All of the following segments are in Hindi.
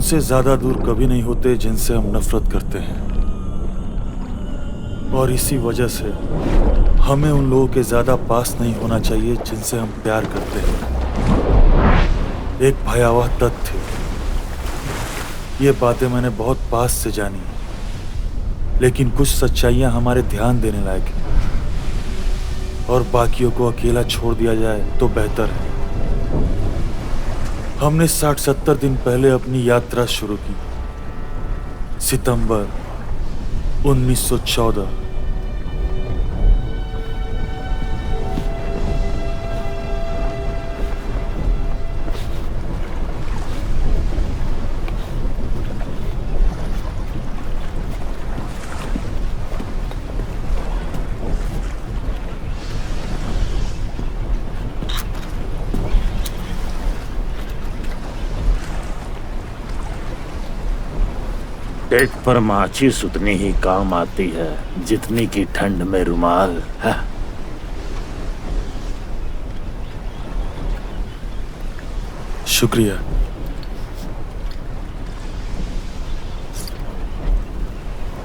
उनसे ज्यादा दूर कभी नहीं होते जिनसे हम नफरत करते हैं, और इसी वजह से हमें उन लोगों के ज्यादा पास नहीं होना चाहिए जिनसे हम प्यार करते हैं। एक भयावह तथ्य, ये बातें मैंने बहुत पास से जानी, लेकिन कुछ सच्चाइयां हमारे ध्यान देने लायक हैं, और बाकियों को अकेला छोड़ दिया जाए तो बेहतर है। हमने 60-70 दिन पहले अपनी यात्रा शुरू की। सितंबर 1914। पेट पर माचिस उतनी ही काम आती है जितनी की ठंड में रुमाल है। शुक्रिया।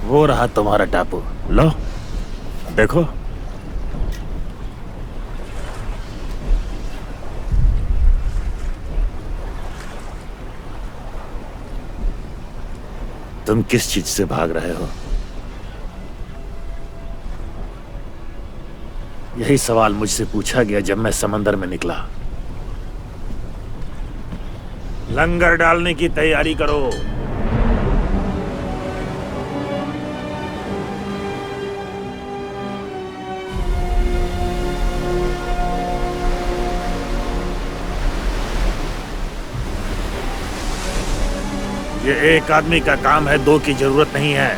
वो रहा तुम्हारा टापू, लो देखो। तुम किस चीज से भाग रहे हो? यही सवाल मुझसे पूछा गया जब मैं समंदर में निकला। लंगर डालने की तैयारी करो। ये एक आदमी का काम है, दो की जरूरत नहीं है।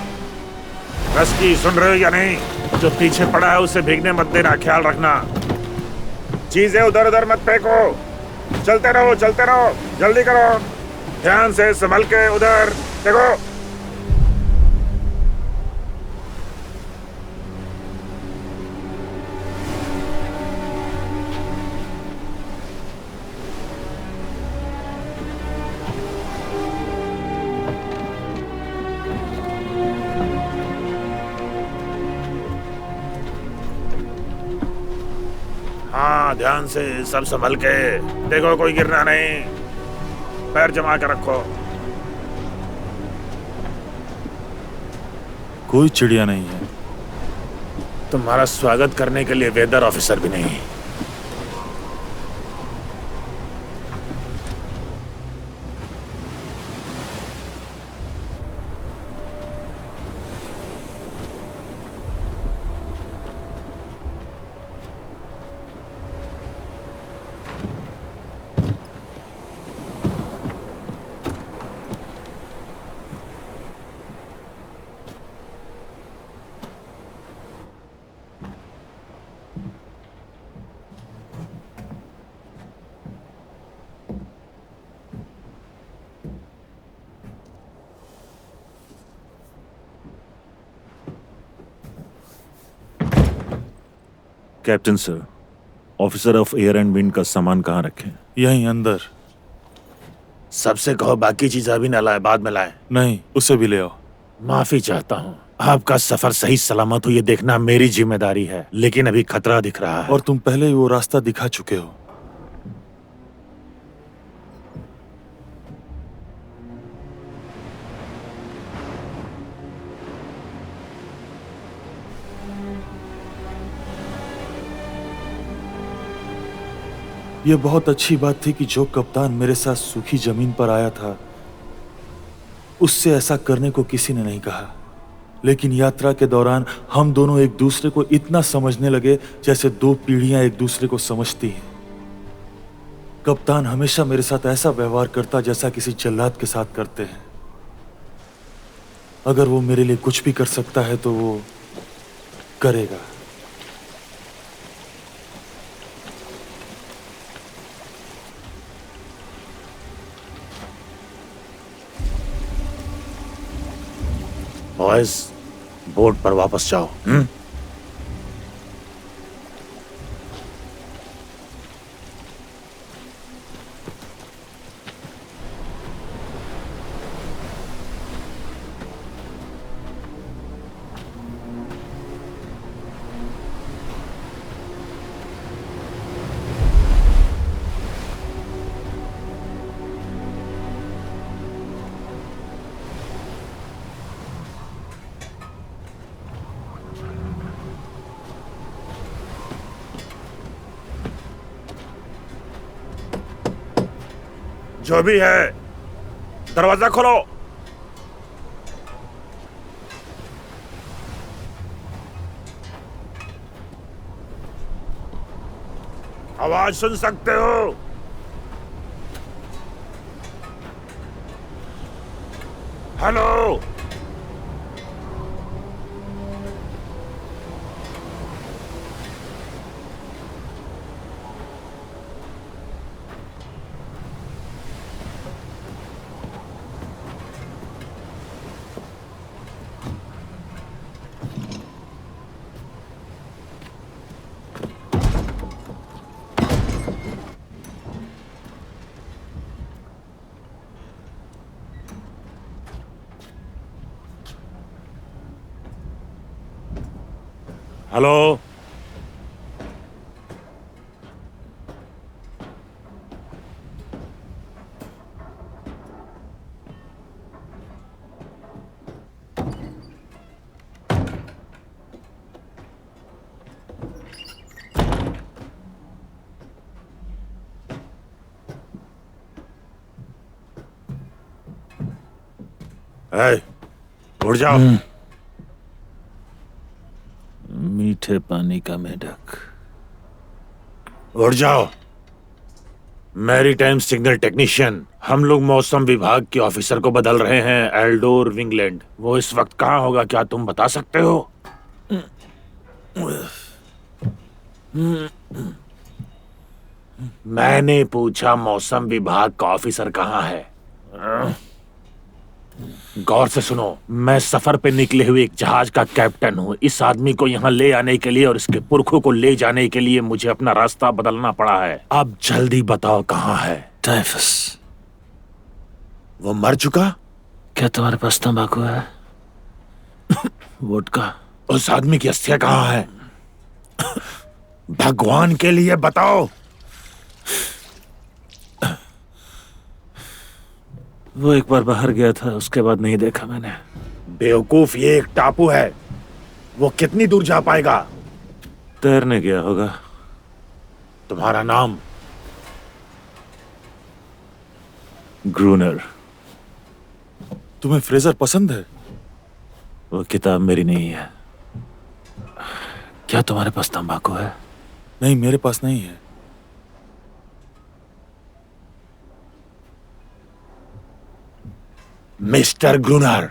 रस्की, सुन रहे हो या नहीं? जो पीछे पड़ा है उसे भीगने मत देना, ख्याल रखना। चीजें उधर उधर मत फेंको। चलते रहो, जल्दी करो। ध्यान से संभल के, उधर देखो। हाँ, ध्यान से, सब संभल के देखो, कोई गिरना नहीं। पैर जमा कर रखो। कोई चिड़िया नहीं है। तुम्हारा स्वागत करने के लिए वेदर ऑफिसर भी नहीं। Captain sir, officer of air and wind का सामान कहाँ रखें? यहीं अंदर। सबसे कहो बाकी चीज अभी न लाए, बाद में लाए। नहीं, उसे भी ले आओ। माफी चाहता हूँ। आपका सफर सही सलामत हो ये देखना मेरी जिम्मेदारी है, लेकिन अभी खतरा दिख रहा है। और तुम पहले ही वो रास्ता दिखा चुके हो। यह बहुत अच्छी बात थी कि जो कप्तान मेरे साथ सूखी जमीन पर आया था, उससे ऐसा करने को किसी ने नहीं कहा। लेकिन यात्रा के दौरान हम दोनों एक दूसरे को इतना समझने लगे जैसे दो पीढ़ियां एक दूसरे को समझती हैं। कप्तान हमेशा मेरे साथ ऐसा व्यवहार करता जैसा किसी जल्लाद के साथ करते हैं। अगर वो मेरे लिए कुछ भी कर सकता है तो वो करेगा। बॉयज, बोट पर वापस जाओ। जो भी है, दरवाजा खोलो। आवाज सुन सकते हो? हेलो? हेलो? ए, उठ जाओ। मीठे पानी का मेढक। उठ जाओ। मैरीटाइम सिग्नल टेक्नीशियन, हम लोग मौसम विभाग के ऑफिसर को बदल रहे हैं, एल्डोर विंगलैंड। वो इस वक्त कहाँ होगा, क्या तुम बता सकते हो? मैंने पूछा मौसम विभाग का ऑफिसर कहाँ है। गौर से सुनो, मैं सफर पे निकले हुए एक जहाज का कैप्टन हूँ। इस आदमी को यहाँ ले आने के लिए और इसके पुरखों को ले जाने के लिए मुझे अपना रास्ता बदलना पड़ा है। अब जल्दी बताओ कहाँ है? टाइफस। वो मर चुका? क्या तुम्हारे पास तंबाकू है? वोडका? उस आदमी की अस्थियां कहाँ है? भगवान के लिए बताओ। वो एक बार बाहर गया था, उसके बाद नहीं देखा मैंने। बेवकूफ, ये एक टापू है। वो कितनी दूर जा पाएगा? तैरने गया होगा। तुम्हारा नाम? ग्रूनर। तुम्हें फ्रेजर पसंद है? वो किताब मेरी नहीं है। क्या तुम्हारे पास तंबाकू है? नहीं, मेरे पास नहीं है। मिस्टर ग्रूनर,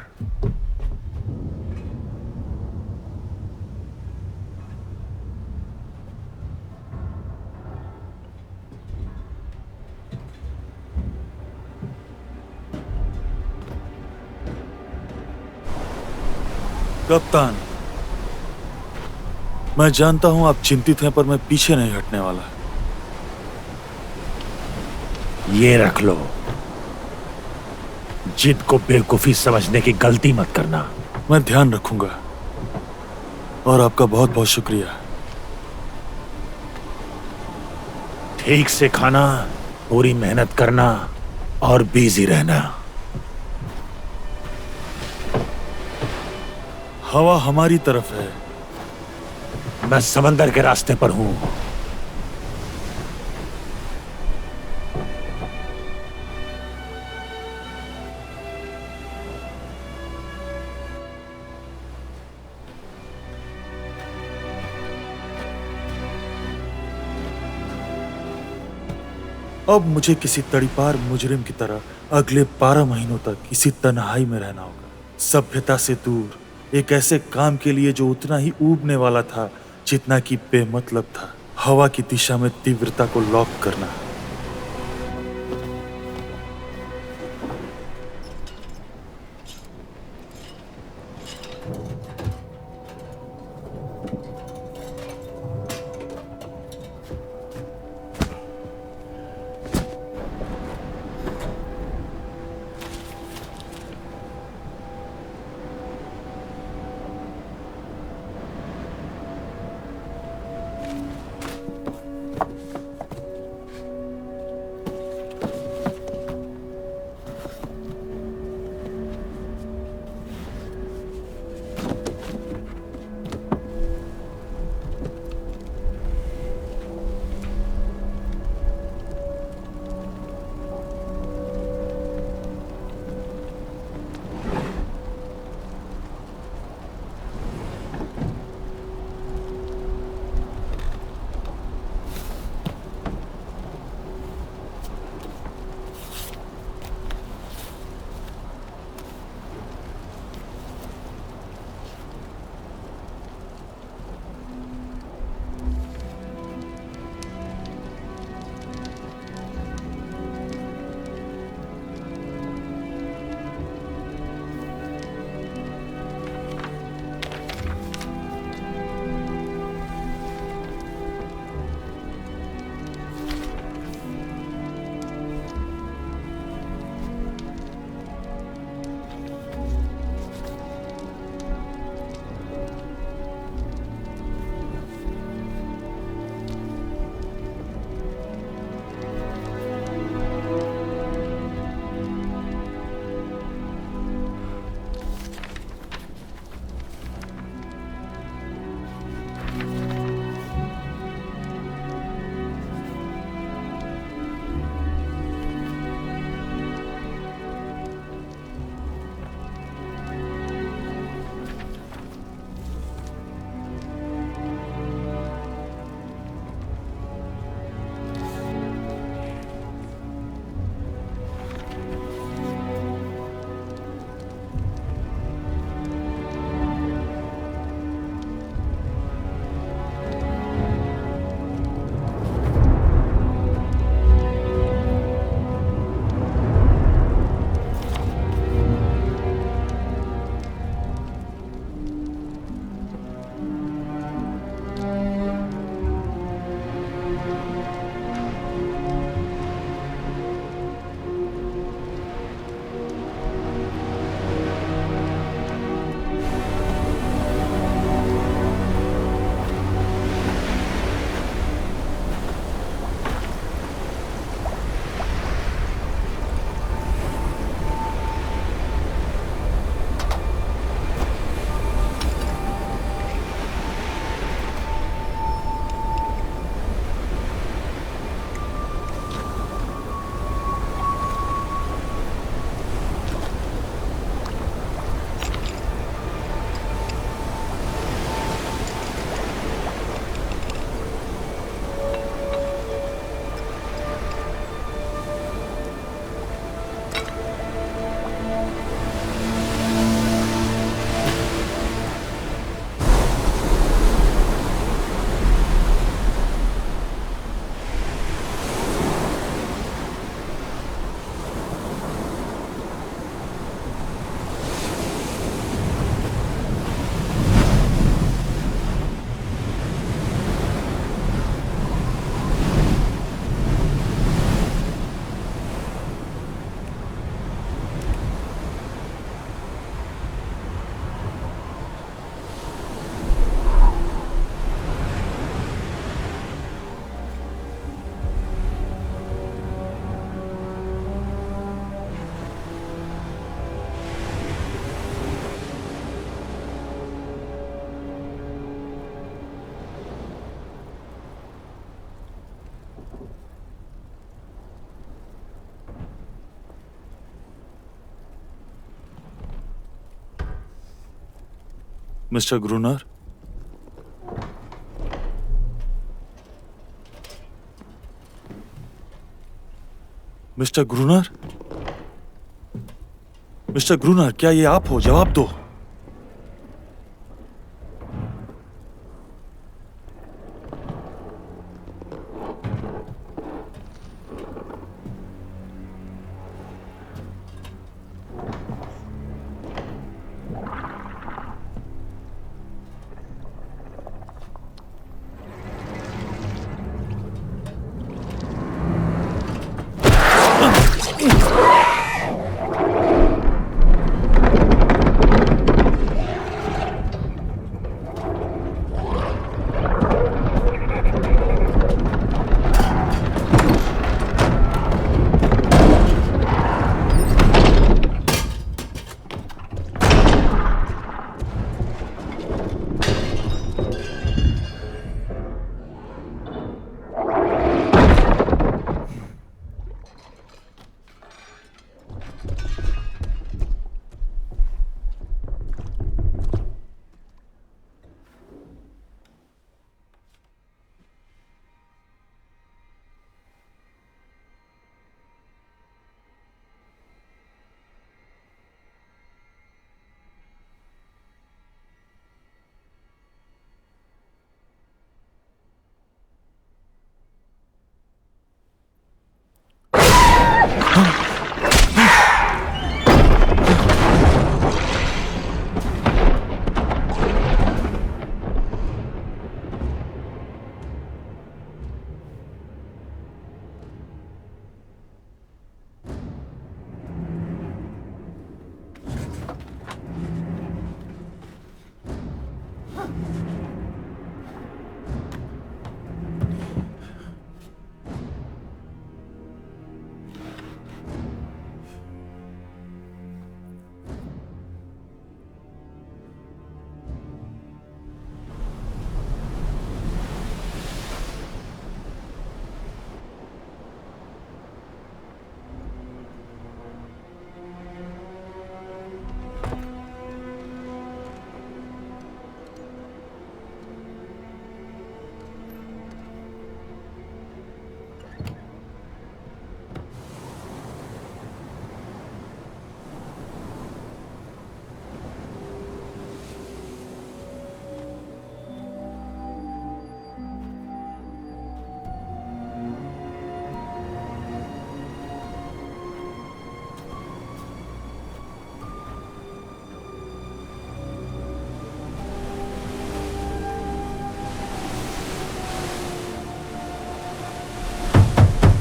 कप्तान, मैं जानता हूं आप चिंतित हैं, पर मैं पीछे नहीं हटने वाला। ये रख लो। जिद को बेवकूफी समझने की गलती मत करना। मैं ध्यान रखूंगा और आपका बहुत बहुत शुक्रिया। ठीक से खाना, पूरी मेहनत करना और बिजी रहना। हवा हमारी तरफ है। मैं समंदर के रास्ते पर हूं। अब मुझे किसी तड़ीपार मुजरिम की तरह अगले 12 महीनों तक इसी तन्हाई में रहना होगा, सभ्यता से दूर, एक ऐसे काम के लिए जो उतना ही ऊबने वाला था जितना कि बेमतलब था। हवा की दिशा में तीव्रता को लॉक करना। मिस्टर ग्रूनर, मिस्टर ग्रूनर, मिस्टर ग्रूनर, क्या ये आप हो? जवाब दो।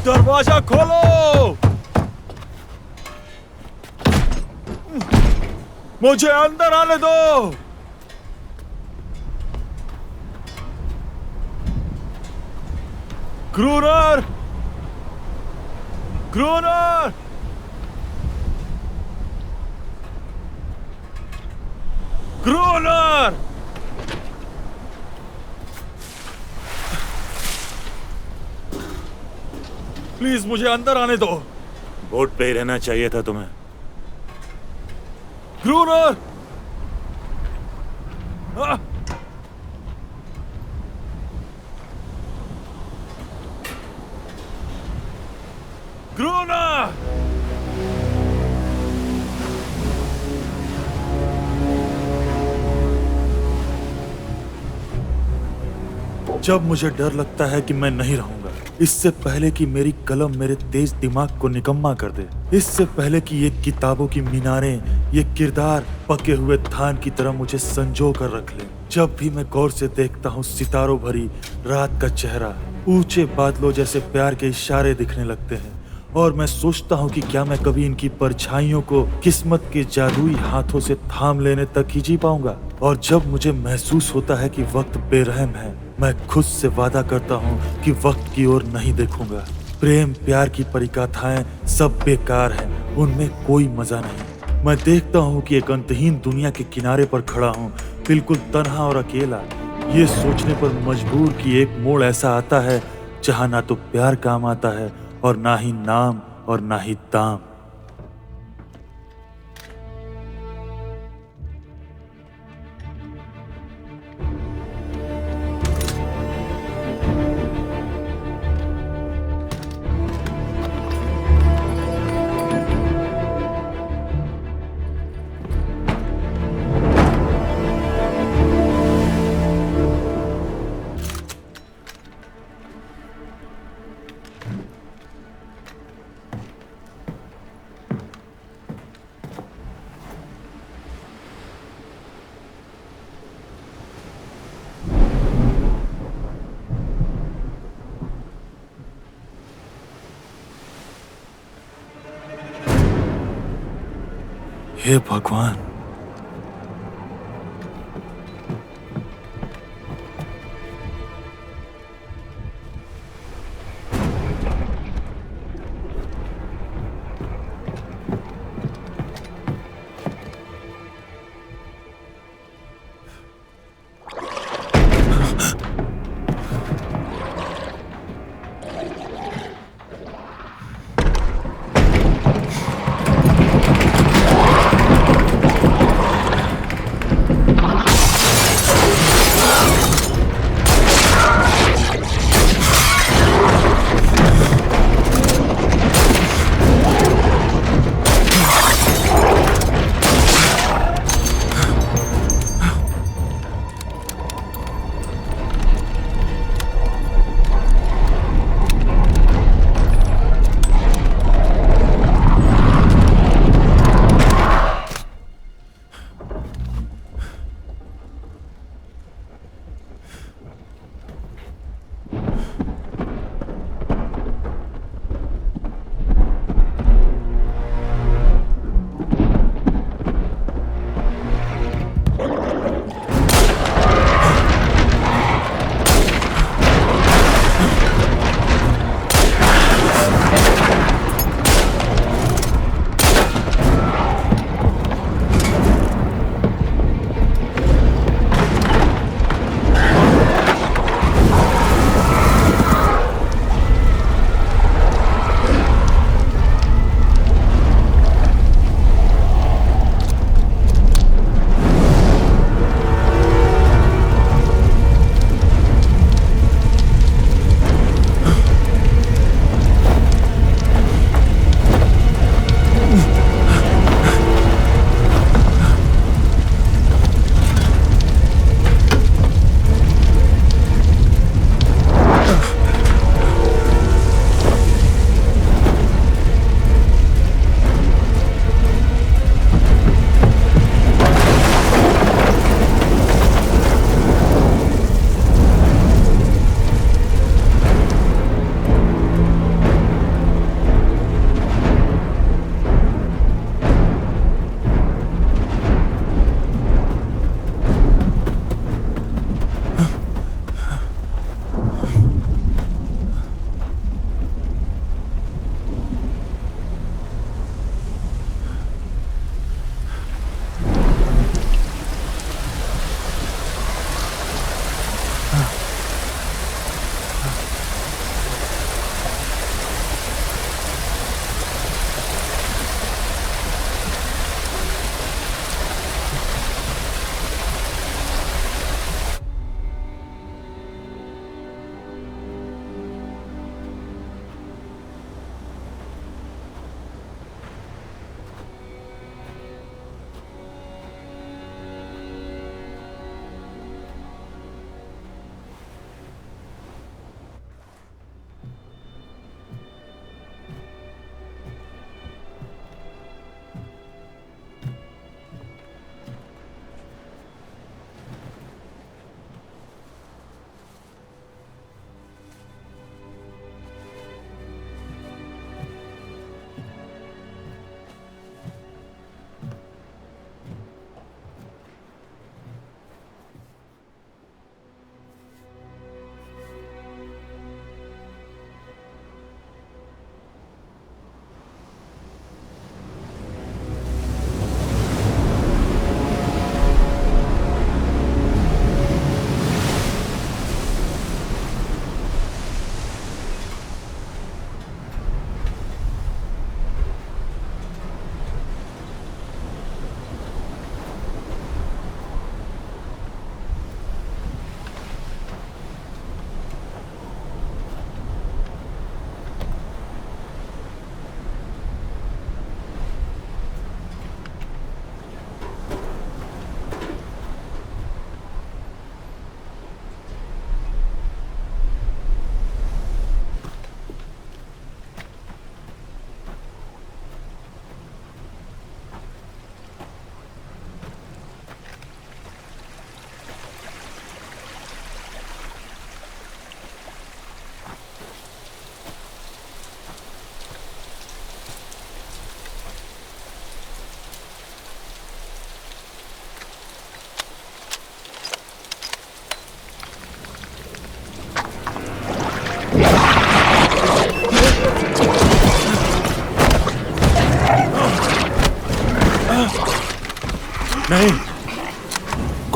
दरवाजा खोलो! मुझे अंदर आने दो! ग्रूनर! ग्रूनर! ग्रूनर! प्लीज मुझे अंदर आने दो। बोट पे ही रहना चाहिए था तुम्हें। ग्रूनर! ग्रूनर! जब मुझे डर लगता है कि मैं नहीं रहूंगा, इससे पहले कि मेरी कलम मेरे तेज दिमाग को निकम्मा कर दे, इससे पहले कि ये किताबों की मीनारें, ये किरदार पके हुए धान की तरह मुझे संजो कर रख ले, जब भी मैं गौर से देखता हूँ सितारों भरी रात का चेहरा, ऊंचे बादलों जैसे प्यार के इशारे दिखने लगते हैं, और मैं सोचता हूँ कि क्या मैं कभी इनकी परछाइयों को किस्मत के जादुई हाथों से थाम लेने तक ही जी पाऊंगा। और जब मुझे महसूस होता है कि वक्त बेरहम है, मैं खुद से वादा करता हूँ कि वक्त की ओर नहीं देखूंगा। प्रेम प्यार की परिकथाएं सब बेकार हैं, उनमें कोई मजा नहीं। मैं देखता हूँ कि एक अंतहीन दुनिया के किनारे पर खड़ा हूँ, बिल्कुल तन्हा और अकेला, ये सोचने पर मजबूर कि एक मोड़ ऐसा आता है जहाँ ना तो प्यार काम आता है और ना ही नाम और ना ही दाम। हे भगवान।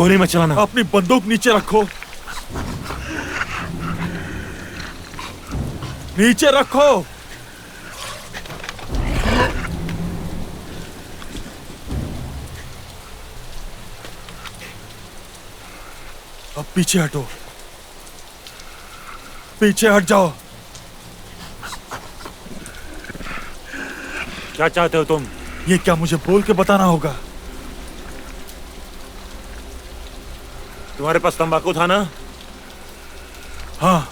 गोली मत चलाना। अपनी बंदूक नीचे रखो। नीचे रखो। अब पीछे हटो। पीछे हट जाओ। क्या चाहते हो तुम? ये क्या मुझे बोल के बताना होगा? तुम्हारे पास तंबाकू था ना? हाँ।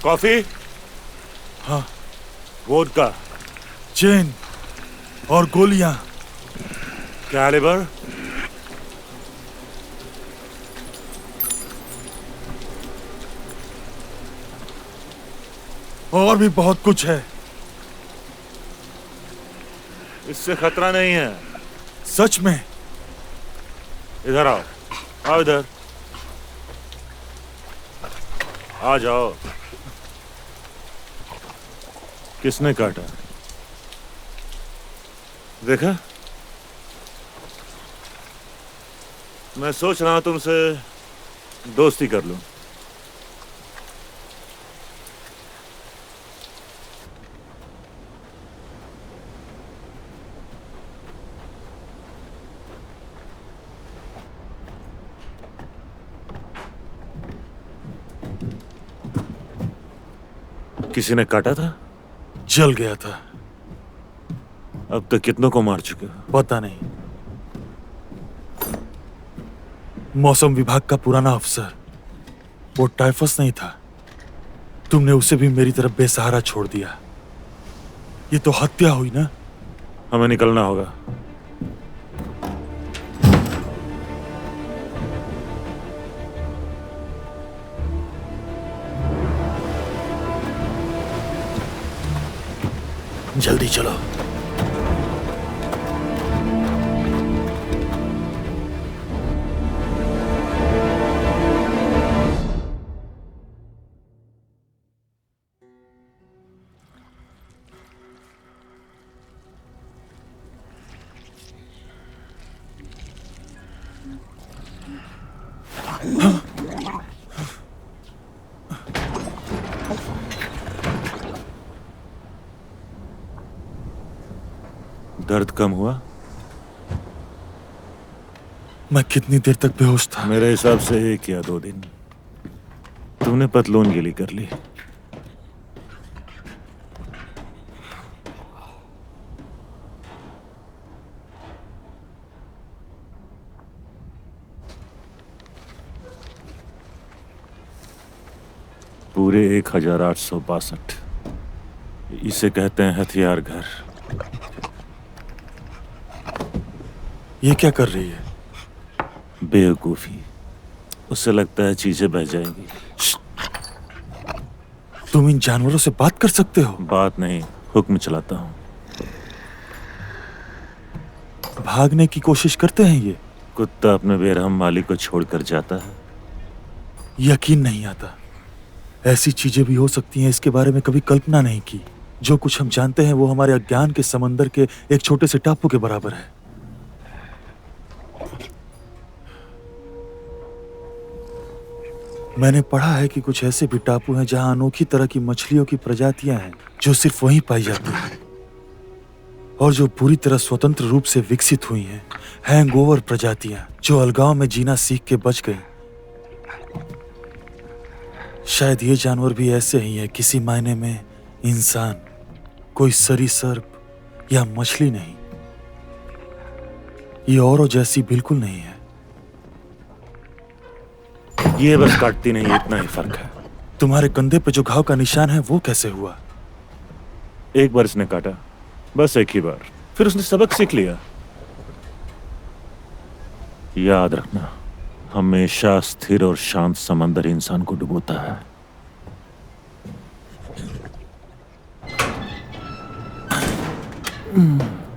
कॉफी? हाँ। वोडका? चेन और गोलियां। कैलिबर? और भी बहुत कुछ है। इससे खतरा नहीं है। सच में? इधर आओ। आओ इधर। आ जाओ। किसने काटा? देखा? मैं सोच रहा हूं तुमसे दोस्ती कर लूं। किसी ने काटा था? जल गया था। अब तक कितनों को मार चुके हो? पता नहीं। मौसम विभाग का पुराना अफसर, वो टाइफस नहीं था। तुमने उसे भी मेरी तरफ बेसहारा छोड़ दिया। ये तो हत्या हुई ना? हमें निकलना होगा। जल्दी चलो। दर्द कम हुआ? मैं कितनी देर तक बेहोश था? मेरे हिसाब से 1 या 2 दिन। तुमने पतलून गिली कर ली। पूरे 1862। इसे कहते हैं हथियार घर। ये क्या कर रही है? बेवकूफी। उससे लगता है चीजें बह जाएंगी। तुम इन जानवरों से बात कर सकते हो? बात नहीं, हुक्म चलाता हूं। भागने की कोशिश करते हैं ये? कुत्ता अपने बेरहम मालिक को छोड़कर जाता है। यकीन नहीं आता। ऐसी चीजें भी हो सकती हैं, इसके बारे में कभी कल्पना नहीं की। जो कुछ हम जानते हैं वो हमारे अज्ञान के समंदर के एक छोटे से टापू के बराबर है। मैंने पढ़ा है कि कुछ ऐसे भी टापू हैं जहां अनोखी तरह की मछलियों की प्रजातियां हैं जो सिर्फ वहीं पाई जाती हैं और जो पूरी तरह स्वतंत्र रूप से विकसित हुई हैं। हैंगओवर प्रजातियां जो अलगाव में जीना सीख के बच गईं। शायद ये जानवर भी ऐसे ही है, किसी मायने में इंसान, कोई सरीसृप या मछली नहीं। ये औरों जैसी बिल्कुल नहीं है। ये बस काटती नहीं, इतना ही फर्क है। तुम्हारे कंधे पे जो घाव का निशान है वो कैसे हुआ? एक बार इसने काटा, बस एक ही बार। फिर उसने सबक सीख लिया। याद रखना, हमेशा स्थिर और शांत समंदर इंसान को डुबोता है।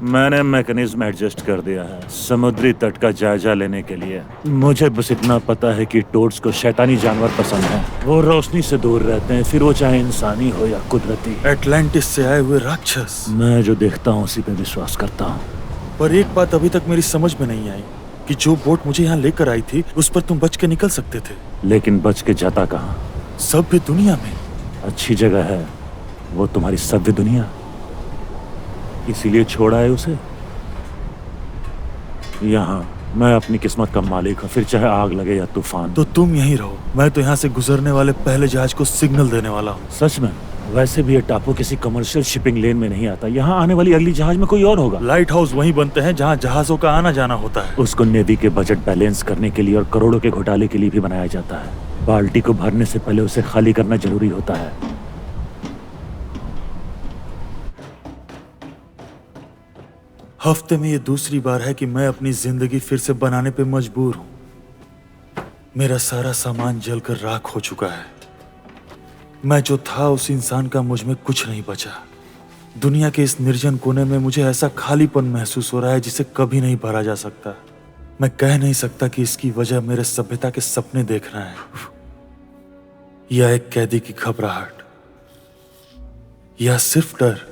मैंने मैकेनिज्म एडजस्ट कर दिया है समुद्री तट का जायजा लेने के लिए। मुझे बस इतना पता है कि टोड्स को शैतानी जानवर पसंद है। वो रोशनी से दूर रहते हैं, फिर वो चाहे इंसानी हो या कुदरती। एटलांटिस से आए हुए राक्षस। मैं जो देखता हूँ उसी पे विश्वास करता हूँ। पर एक बात अभी तक मेरी समझ में नहीं आई। कि जो बोट मुझे यहाँ लेकर आई थी उस पर तुम बच के निकल सकते थे। लेकिन बच के जाता कहाँ? सभ्य दुनिया में। अच्छी जगह है वो तुम्हारी सभ्य दुनिया, इसीलिए छोड़ा है उसे। यहाँ मैं अपनी किस्मत का मालिक हूँ, फिर चाहे आग लगे या तूफान। तो तुम यहीं रहो, मैं तो यहाँ से गुजरने वाले पहले जहाज को सिग्नल देने वाला हूँ। सच में? वैसे भी ये टापू किसी कमर्शियल शिपिंग लेन में नहीं आता, यहाँ आने वाली अगली जहाज में कोई और होगा। लाइट हाउस वहीं बनते हैं जहाँ जहाजों का आना जाना होता है। उसको नेवी के बजट बैलेंस करने के लिए और करोड़ों के घोटाले के लिए भी बनाया जाता है। बाल्टी को भरने से पहले उसे खाली करना जरूरी होता है। हफ्ते में ये दूसरी बार है कि मैं अपनी जिंदगी फिर से बनाने पे मजबूर हूं। मेरा सारा सामान जलकर राख हो चुका है। मैं जो था उस इंसान का मुझ में कुछ नहीं बचा। दुनिया के इस निर्जन कोने में मुझे ऐसा खालीपन महसूस हो रहा है जिसे कभी नहीं भरा जा सकता। मैं कह नहीं सकता कि इसकी वजह मेरे सभ्यता के सपने देखना है या एक कैदी की घबराहट या सिर्फ डर।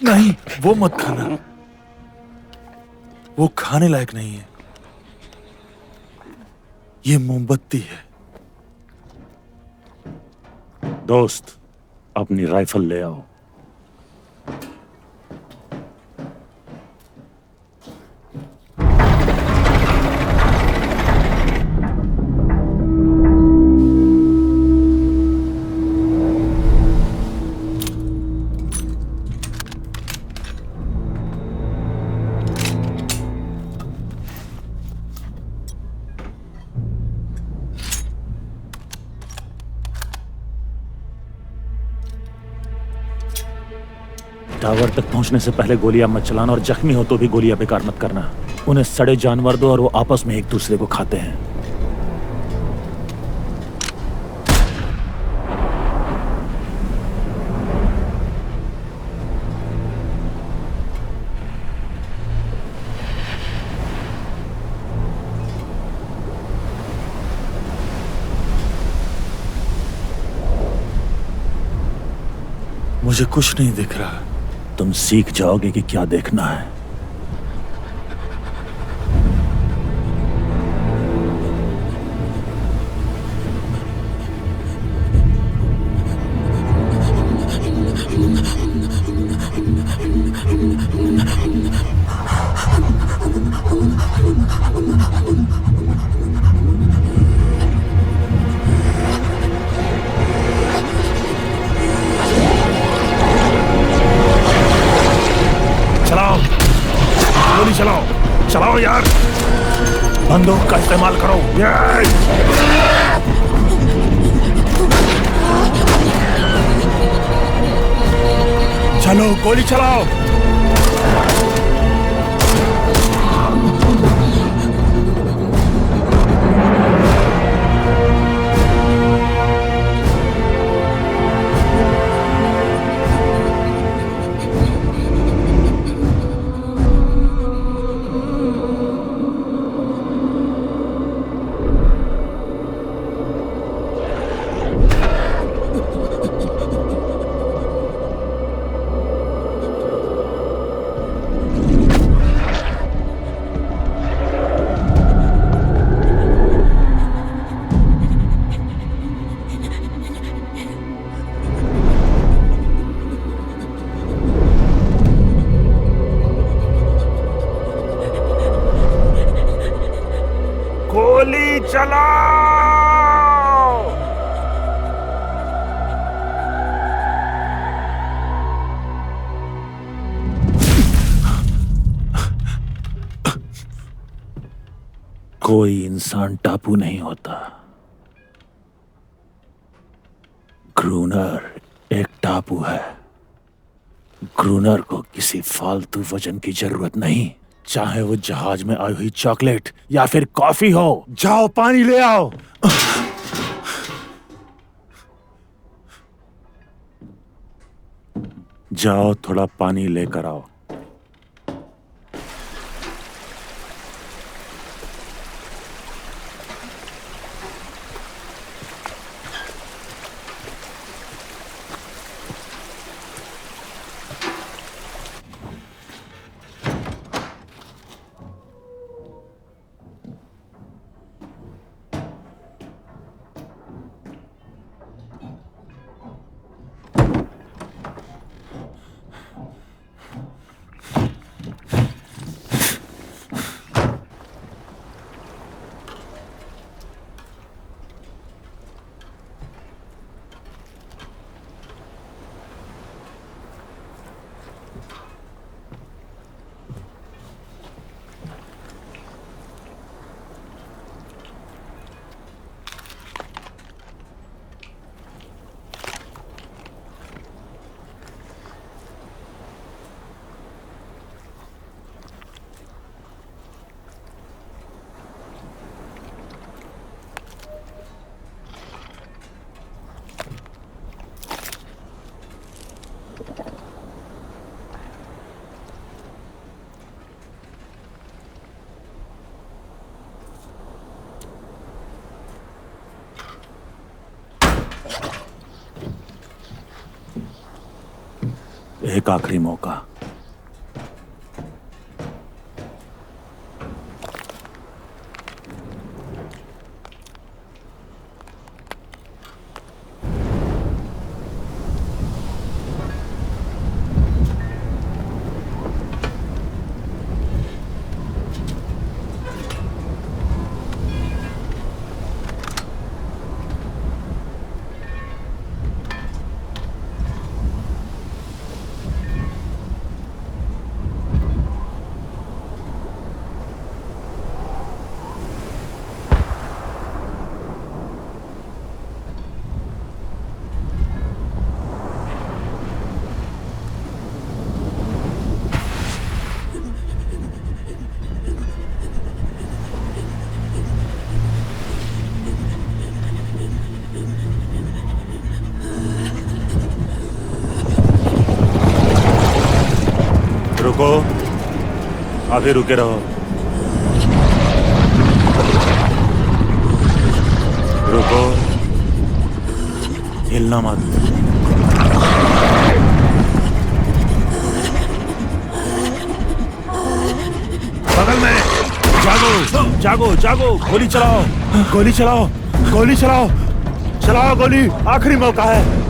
नहीं, वो मत खाना, वो खाने लायक नहीं है। ये मोमबत्ती है। दोस्त, अपनी राइफल ले आओ। टावर तक पहुंचने से पहले गोलियां मत चलाना और जख्मी हो तो भी गोलियां बेकार मत करना। उन्हें सड़े जानवर दो और वो आपस में एक दूसरे को खाते हैं। मुझे कुछ नहीं दिख रहा। तुम सीख जाओगे कि क्या देखना है। चलाओ चलाओ यार, बंदूक का इस्तेमाल करो। चलो गोली चलाओ। गोली चलाओ। कोई इंसान टापू नहीं होता। ग्रूनर एक टापू है। ग्रूनर को किसी फालतू वजन की जरूरत नहीं, चाहे वो जहाज में आई हुई चॉकलेट या फिर कॉफी हो। जाओ पानी ले आओ। जाओ थोड़ा पानी लेकर आओ। एक आखिरी मौका। रुको, अभी रुके रहो। रुको, हिलना मत। बगल में जागो जागो जागो, गोली चलाओ, गोली चलाओ, गोली चलाओ, चलाओ गोली, आखिरी मौका है।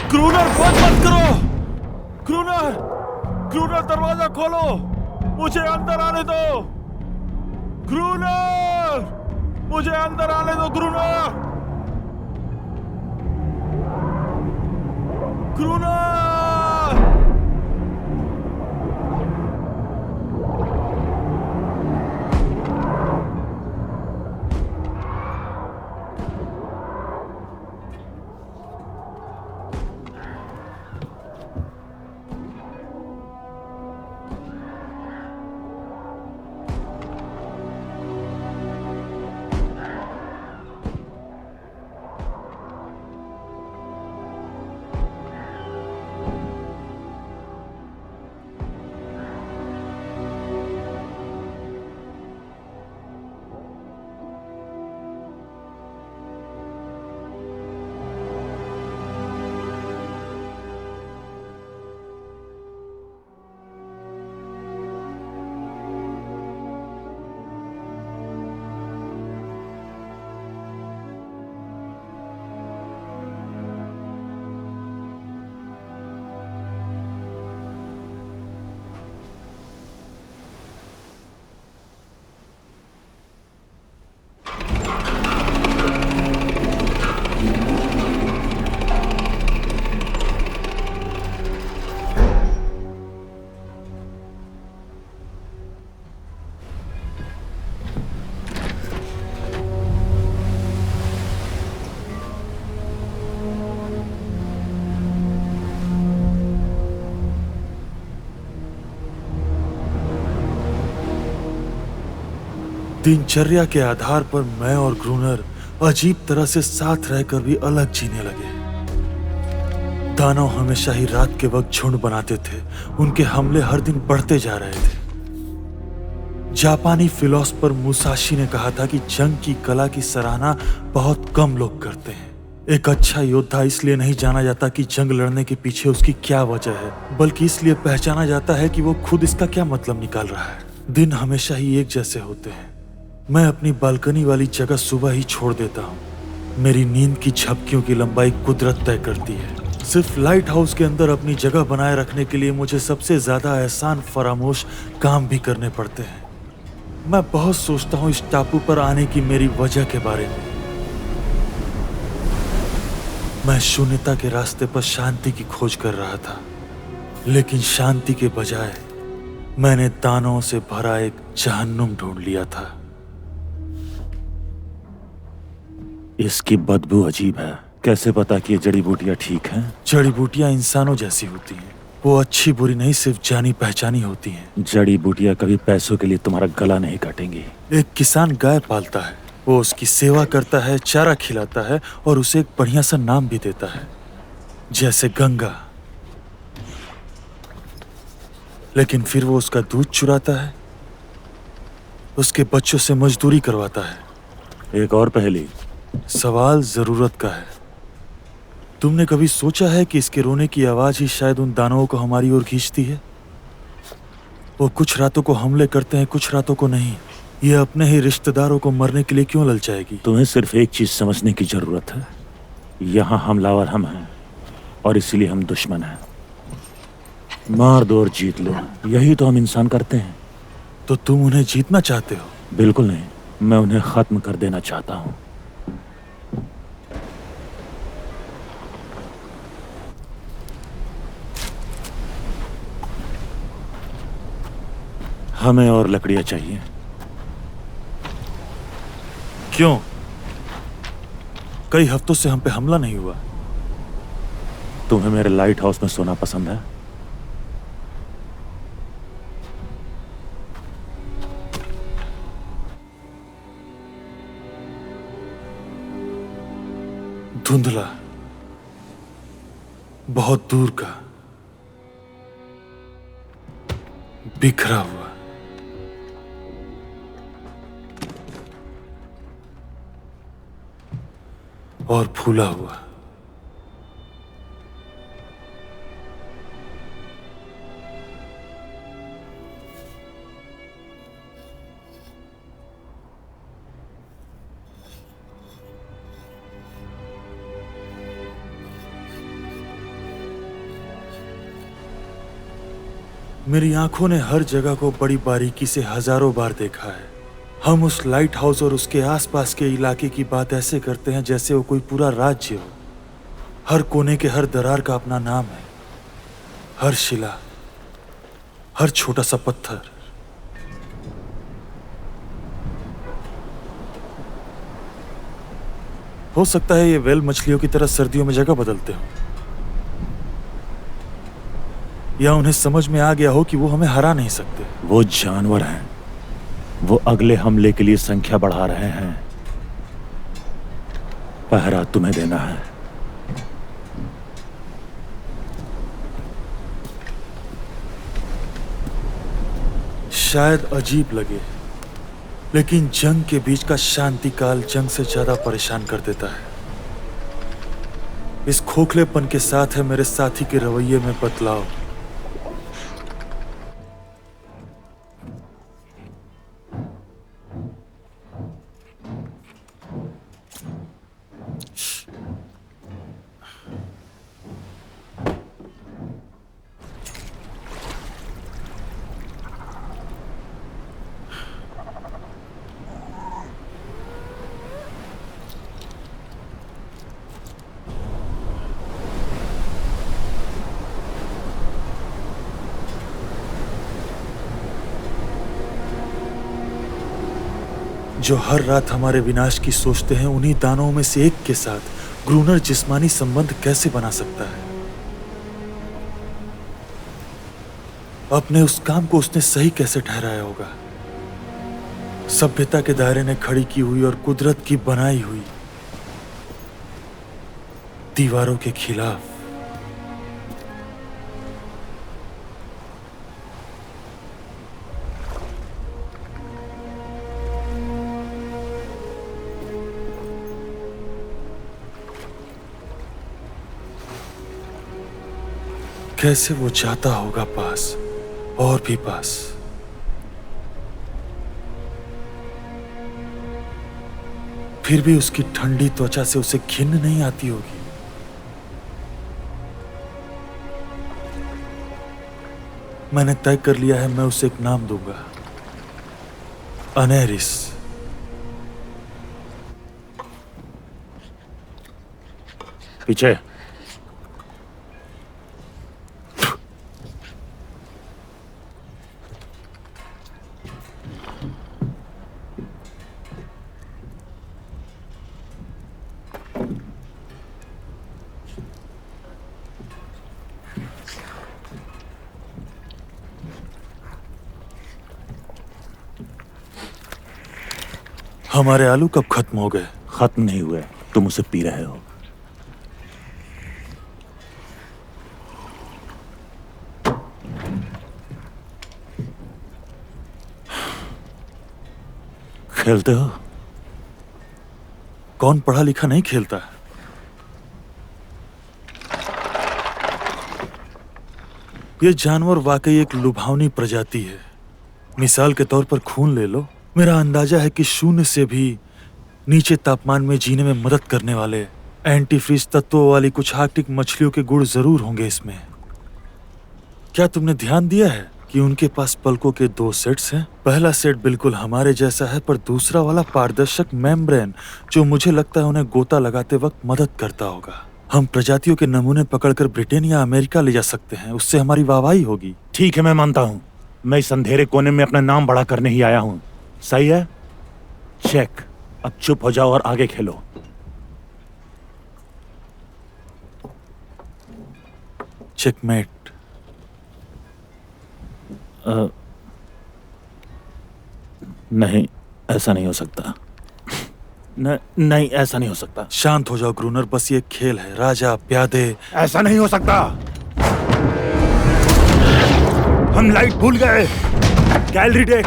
क्रूनर बंद मत करो। क्रूनर, क्रूनर दरवाजा खोलो, मुझे अंदर आने दो। क्रूनर, मुझे अंदर आने दो। क्रूनर, क्रूनर। दिनचर्या के आधार पर मैं और ग्रूनर अजीब तरह से साथ रहकर भी अलग जीने लगे। दानव हमेशा ही रात के वक्त झुंड बनाते थे। उनके हमले हर दिन बढ़ते जा रहे थे। जापानी फिलोसोफर मुसाशी ने कहा था कि जंग की कला की सराहना बहुत कम लोग करते हैं। एक अच्छा योद्धा इसलिए नहीं जाना जाता कि जंग लड़ने के पीछे उसकी क्या वजह है, बल्कि इसलिए पहचाना जाता है कि वो खुद इसका क्या मतलब निकाल रहा है। दिन हमेशा ही एक जैसे होते हैं। मैं अपनी बालकनी वाली जगह सुबह ही छोड़ देता हूँ। मेरी नींद की झपकियों की लंबाई कुदरत तय करती है। सिर्फ लाइट हाउस के अंदर अपनी जगह बनाए रखने के लिए मुझे सबसे ज्यादा आसान फरामोश काम भी करने पड़ते हैं। मैं बहुत सोचता हूँ इस टापू पर आने की मेरी वजह के बारे में। मैं शून्यता के रास्ते पर शांति की खोज कर रहा था, लेकिन शांति के बजाय मैंने दानों से भरा एक जहन्नुम ढूंढ लिया था। इसकी बदबू अजीब है। कैसे पता कि ये जड़ी बूटियां ठीक हैं? जड़ी बूटियां इंसानों जैसी होती हैं। वो अच्छी बुरी नहीं, सिर्फ जानी पहचानी होती हैं। जड़ी बूटियां कभी पैसों के लिए तुम्हारा गला नहीं काटेंगी। एक किसान गाय पालता है, वो उसकी सेवा करता है, चारा खिलाता है और उसे एक बढ़िया सा नाम भी देता है, जैसे गंगा। लेकिन फिर वो उसका दूध चुराता है, उसके बच्चों से मजदूरी करवाता है। एक और पहेली। सवाल जरूरत का है। तुमने कभी सोचा है कि इसके रोने की आवाज ही शायद उन दानवों को हमारी ओर खींचती है? वो कुछ रातों को हमले करते हैं, कुछ रातों को नहीं। ये अपने ही रिश्तेदारों को मरने के लिए क्यों ललचाएगी? तुम्हें सिर्फ एक चीज समझने की जरूरत है। यहाँ हमलावर हम हैं और इसीलिए हम दुश्मन हैं। मार दो और जीत लो, यही तो हम इंसान करते हैं। तो तुम उन्हें जीतना चाहते हो? बिल्कुल नहीं, मैं उन्हें खत्म कर देना चाहता हूँ। हमें और लकड़ियां चाहिए। क्यों? कई हफ्तों से हम पे हमला नहीं हुआ। तुम्हें मेरे लाइट हाउस में सोना पसंद है? धुंधला, बहुत दूर का, बिखरा हुआ। और फूला हुआ। मेरी आंखों ने हर जगह को बड़ी बारीकी से हजारों बार देखा है। हम उस लाइट हाउस और उसके आसपास के इलाके की बात ऐसे करते हैं जैसे वो कोई पूरा राज्य हो। हर कोने के हर दरार का अपना नाम है, हर शिला, हर छोटा सा पत्थर। हो सकता है ये वेल मछलियों की तरह सर्दियों में जगह बदलते हो, या उन्हें समझ में आ गया हो कि वो हमें हरा नहीं सकते। वो जानवर हैं। वो अगले हमले के लिए संख्या बढ़ा रहे हैं। पहरा तुम्हें देना है। शायद अजीब लगे, लेकिन जंग के बीच का शांति काल जंग से ज्यादा परेशान कर देता है। इस खोखलेपन के साथ है मेरे साथी के रवैये में बदलाव। जो हर रात हमारे विनाश की सोचते हैं, उन्हीं दानवों में से एक के साथ ग्रूनर जिस्मानी संबंध कैसे बना सकता है? अपने उस काम को उसने सही कैसे ठहराया होगा? सभ्यता के दायरे ने खड़ी की हुई और कुदरत की बनाई हुई दीवारों के खिलाफ। कैसे वो जाता होगा पास और भी पास। फिर भी उसकी ठंडी त्वचा से उसे घिन नहीं आती होगी। मैंने तय कर लिया है, मैं उसे एक नाम दूंगा, अनेरिस। पीछे। हमारे आलू कब खत्म हो गए? खत्म नहीं हुए, तुम उसे पी रहे हो। खेलते हो? कौन पढ़ा लिखा नहीं खेलता? ये जानवर वाकई एक लुभावनी प्रजाति है। मिसाल के तौर पर खून ले लो। मेरा अंदाजा है कि शून्य से भी नीचे तापमान में जीने में मदद करने वाले एंटीफ्रीज तत्वों वाली कुछ आर्कटिक मछलियों के गुण जरूर होंगे इसमें। क्या तुमने ध्यान दिया है कि उनके पास पलकों के 2 सेट्स हैं? पहला सेट बिल्कुल हमारे जैसा है, पर दूसरा वाला पारदर्शक मेम्ब्रेन, जो मुझे लगता है उन्हें गोता लगाते वक्त मदद करता होगा। हम प्रजातियों के नमूने पकड़कर ब्रिटेन या अमेरिका ले जा सकते हैं, उससे हमारी वाहवाही होगी। ठीक है, मैं मानता हूं। मैं इस अंधेरे कोने में अपना नाम बड़ा करने ही आया हूं। सही है? चेक। अब चुप हो जाओ और आगे खेलो। चेकमेट। नहीं, ऐसा नहीं हो सकता। नहीं, ऐसा नहीं हो सकता। शांत हो जाओ ग्रूनर, बस ये खेल है। राजा प्यादे। ऐसा नहीं हो सकता। हम लाइट भूल गए। Gallery deck.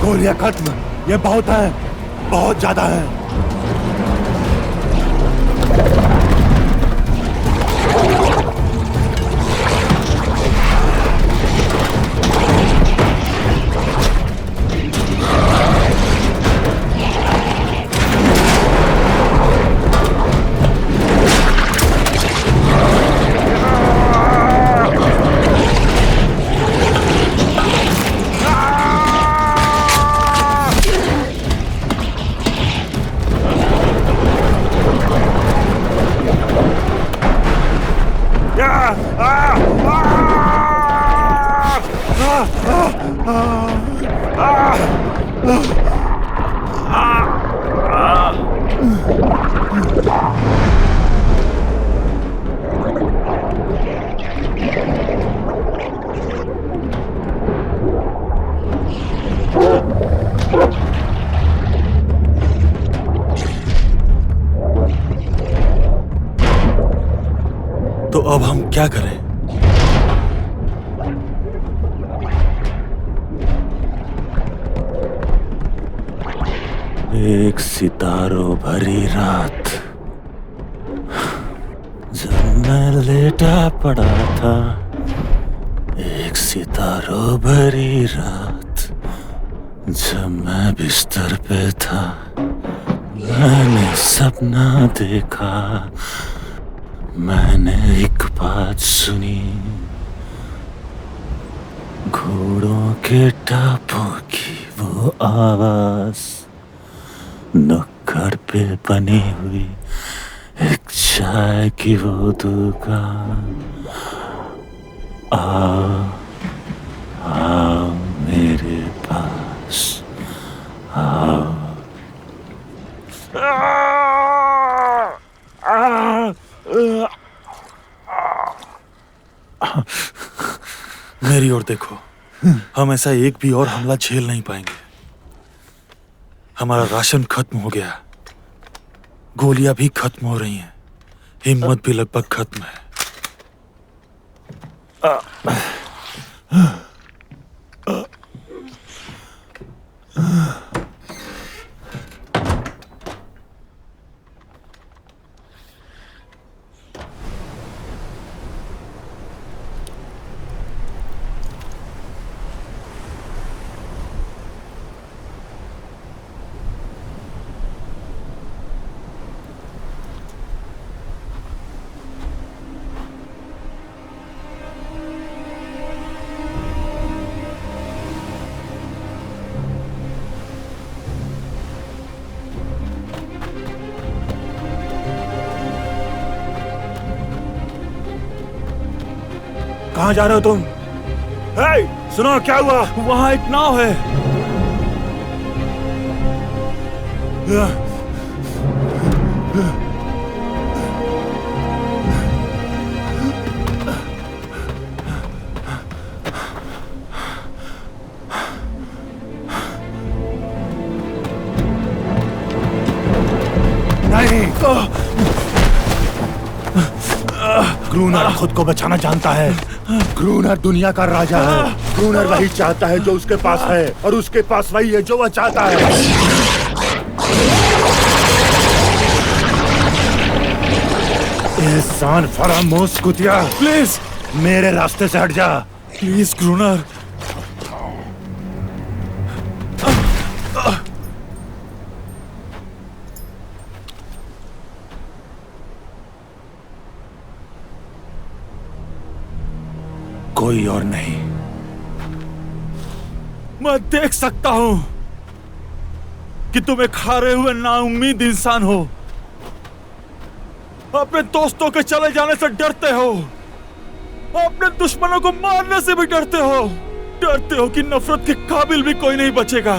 गोलियां खत्म। ये बहुत है, बहुत ज्यादा है। क्या करें? एक सितारों भरी रात, जब मैं लेटा पड़ा था, एक सितारों भरी रात, जब मैं बिस्तर पे था, मैंने सपना देखा, मैंने एक बात सुनी, घोड़ों के टापों की वो आवाज, नुक्कड़ पे बनी हुई एक चाय की वो दुकान, आओ आओ मेरे पास आओ। मेरी ओर देखो, हम ऐसा एक भी और हमला झेल नहीं पाएंगे। हमारा राशन खत्म हो गया, गोलियां भी खत्म हो रही हैं, हिम्मत भी लगभग खत्म है। कहाँ जा रहे हो तुम? हे, सुनो क्या हुआ? वहां एक नाव है। नहीं, क्रूनर खुद को बचाना जानता है। क्रूनर दुनिया का राजा है। क्रूनर वही चाहता है जो उसके पास है, और उसके पास वही है जो वह चाहता है। एहसान फरामोश कुतिया, प्लीज मेरे रास्ते से हट जा। प्लीज क्रूनर। कोई और नहीं। मैं देख सकता हूं कि तुम एक हारे हुए नाउम्मीद इंसान हो। अपने दोस्तों के चले जाने से डरते हो, अपने दुश्मनों को मारने से भी डरते हो। डरते हो कि नफरत के काबिल भी कोई नहीं बचेगा।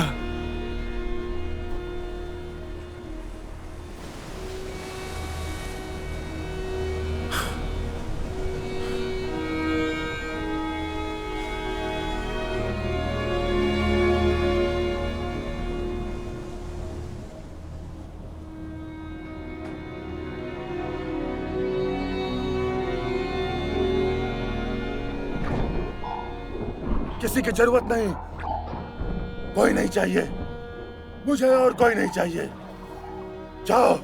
किसी की जरूरत नहीं, कोई नहीं चाहिए मुझे, और कोई नहीं चाहिए। जाओ।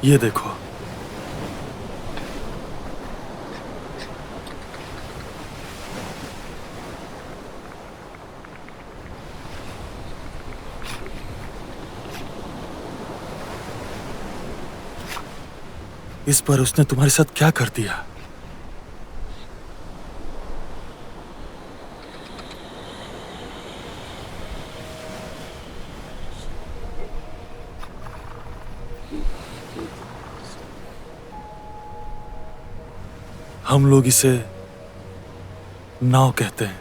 ये देखो, इस पर उसने तुम्हारे साथ क्या कर दिया? हम लोग इसे नाव कहते हैं।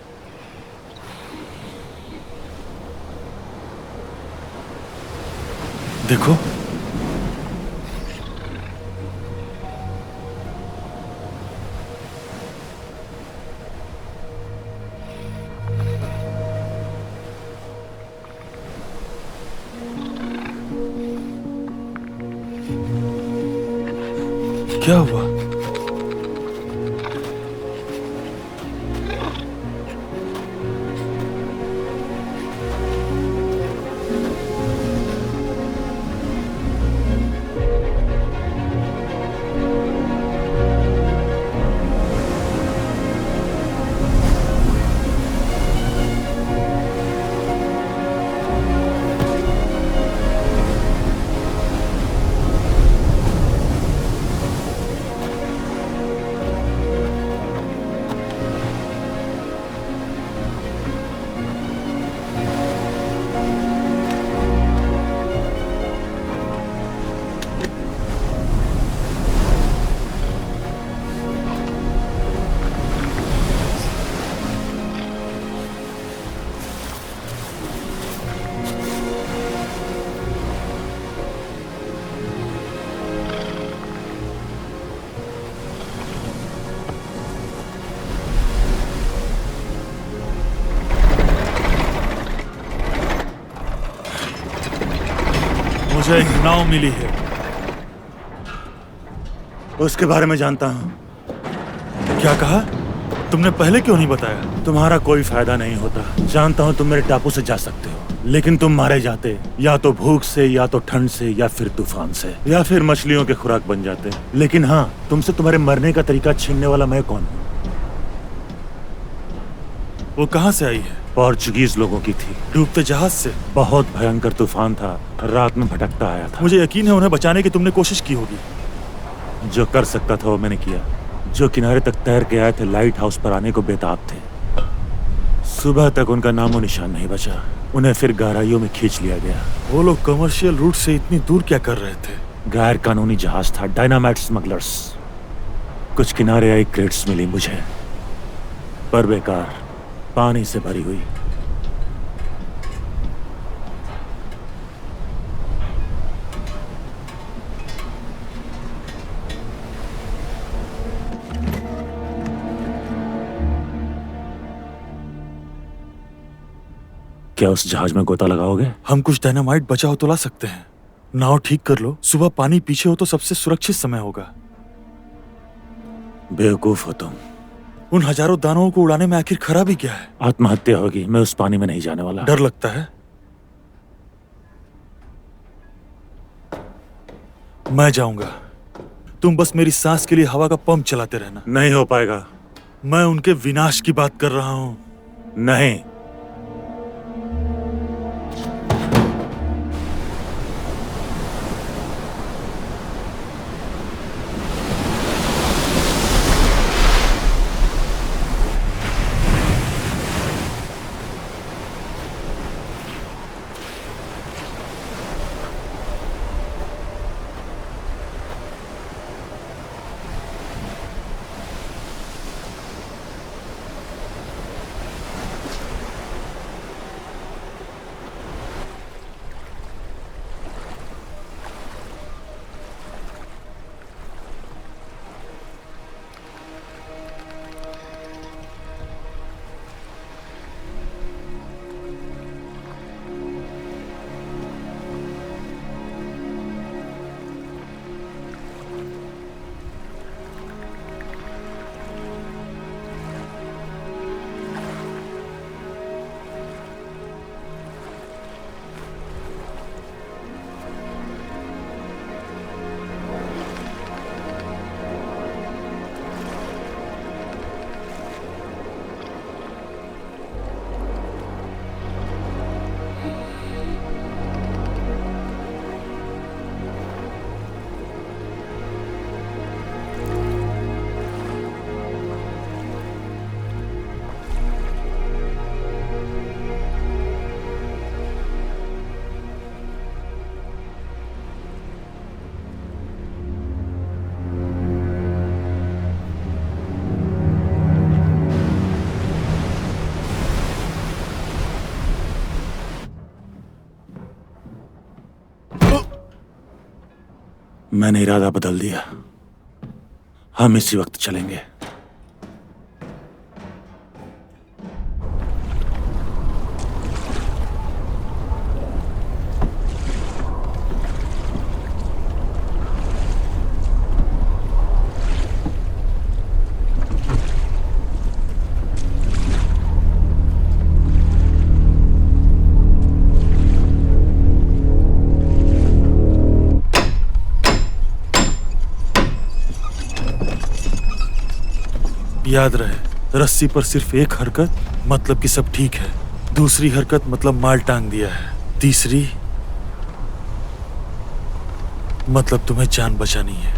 देखो, क्या हुआ? मुझे एक नाव मिली है। उसके बारे में जानता हूँ। क्या कहा? तुमने पहले क्यों नहीं बताया? तुम्हारा कोई फायदा नहीं होता। जानता हूँ तुम मेरे टापू से जा सकते हो, लेकिन तुम मारे जाते या तो भूख से, या तो ठंड से, या फिर तूफान से, या फिर मछलियों के खुराक बन जाते। लेकिन हाँ, तुमसे तुम्हारे मरने का तरीका छीनने वाला मैं कौन हूँ? वो कहाँ से आई है? पोर्चुगीज लोगों की थी। डूबते जहाज से? बहुत भयंकर तूफान था, रात में भटकता आया था। मुझे यकीन है उन्हें बचाने की तुमने कोशिश की होगी। जो कर सकता था वो मैंने किया। जो किनारे तक तैर के आए थे, लाइट हाउस पर आने को बेताब थे। सुबह तक उनका नामो निशान नहीं बचा। उन्हें फिर गहराइयों में खींच लिया गया। वो लोग कमर्शियल रूट से इतनी दूर क्या कर रहे थे? गैर कानूनी जहाज था, डायनामाइट स्मगलर्स। कुछ किनारे आई क्रेट्स मिली मुझे, पर बेकार, पानी से भरी हुई। क्या उस जहाज में गोता लगाओगे? हम कुछ डायनामाइट बचा हो तो ला सकते हैं। नाव ठीक कर लो, सुबह पानी पीछे हो तो सबसे सुरक्षित समय होगा। बेवकूफ हो तुम। उन हजारों दानों को उड़ाने में आखिर खराबी क्या है? आत्महत्या होगी। मैं उस पानी में नहीं जाने वाला। डर लगता है? मैं जाऊंगा। तुम बस मेरी सांस के लिए हवा का पंप चलाते रहना। नहीं हो पाएगा। मैं उनके विनाश की बात कर रहा हूं। नहीं। मैंने इरादा बदल दिया। हम इसी वक्त चलेंगे। याद रहे, रस्सी पर सिर्फ एक हरकत मतलब कि सब ठीक है, दूसरी हरकत मतलब माल टांग दिया है, तीसरी मतलब तुम्हें जान बचानी है।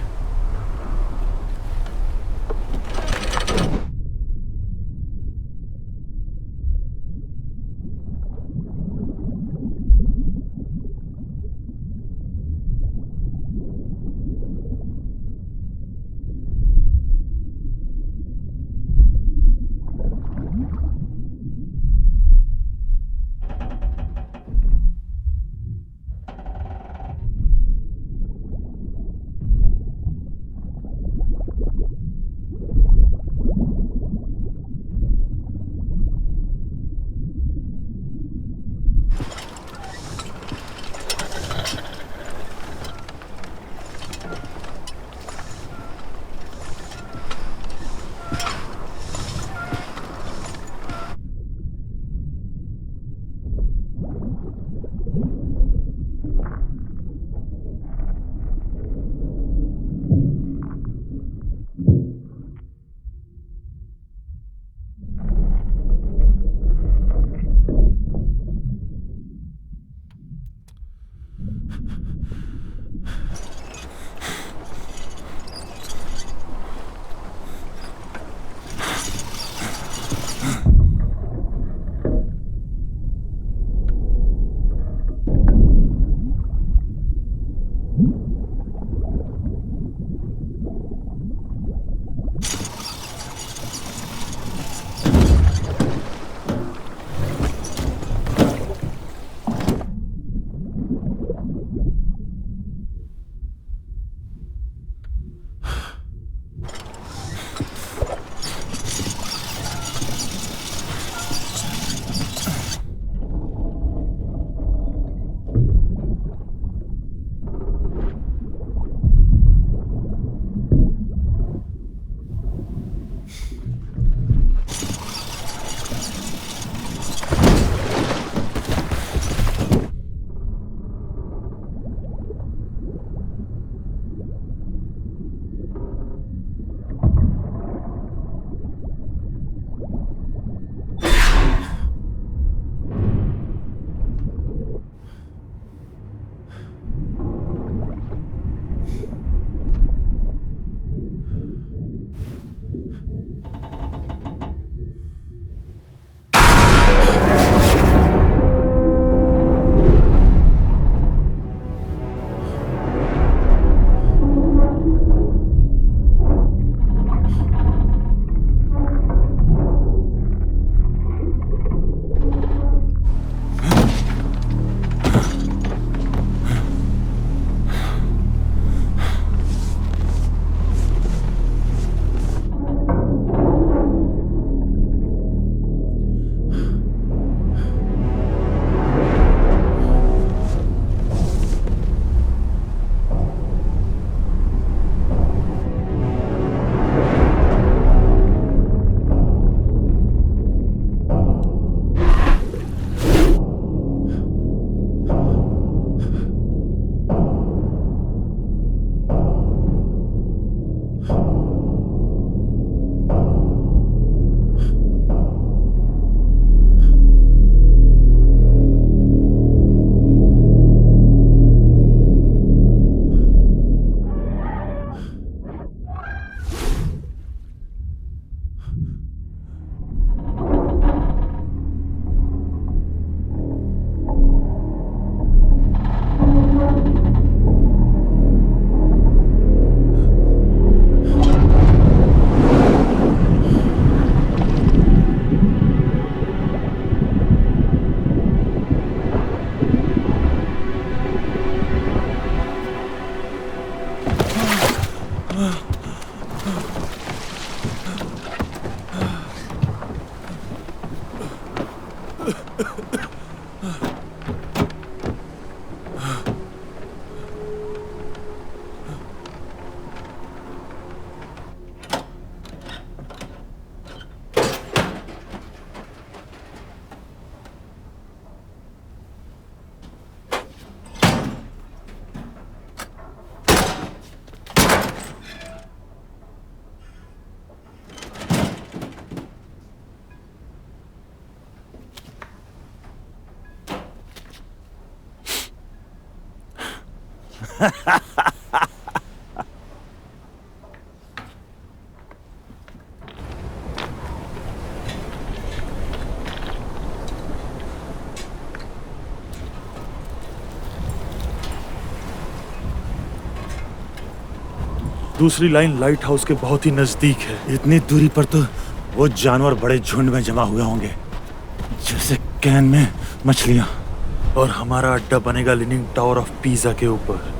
दूसरी लाइन लाइट हाउस के बहुत ही नजदीक है। इतनी दूरी पर तो वो जानवर बड़े झुंड में जमा हुए होंगे, जैसे कैन में मछलियां। और हमारा अड्डा बनेगा लीनिंग टावर ऑफ पिज़ा के ऊपर।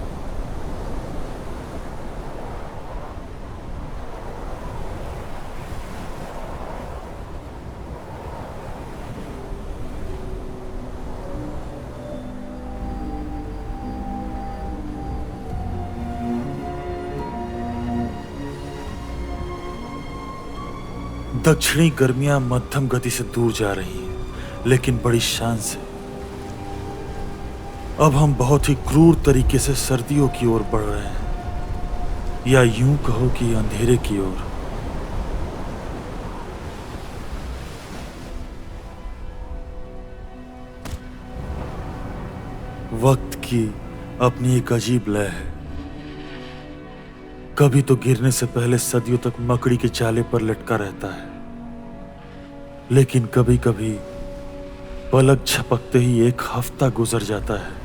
दक्षिणी गर्मियां मध्यम गति से दूर जा रही हैं, लेकिन बड़ी शान से। अब हम बहुत ही क्रूर तरीके से सर्दियों की ओर बढ़ रहे हैं, या यूं कहो कि अंधेरे की ओर। वक्त की अपनी एक अजीब लय है। कभी तो गिरने से पहले सदियों तक मकड़ी के चाले पर लटका रहता है, लेकिन कभी कभी पलक झपकते ही एक हफ्ता गुजर जाता है।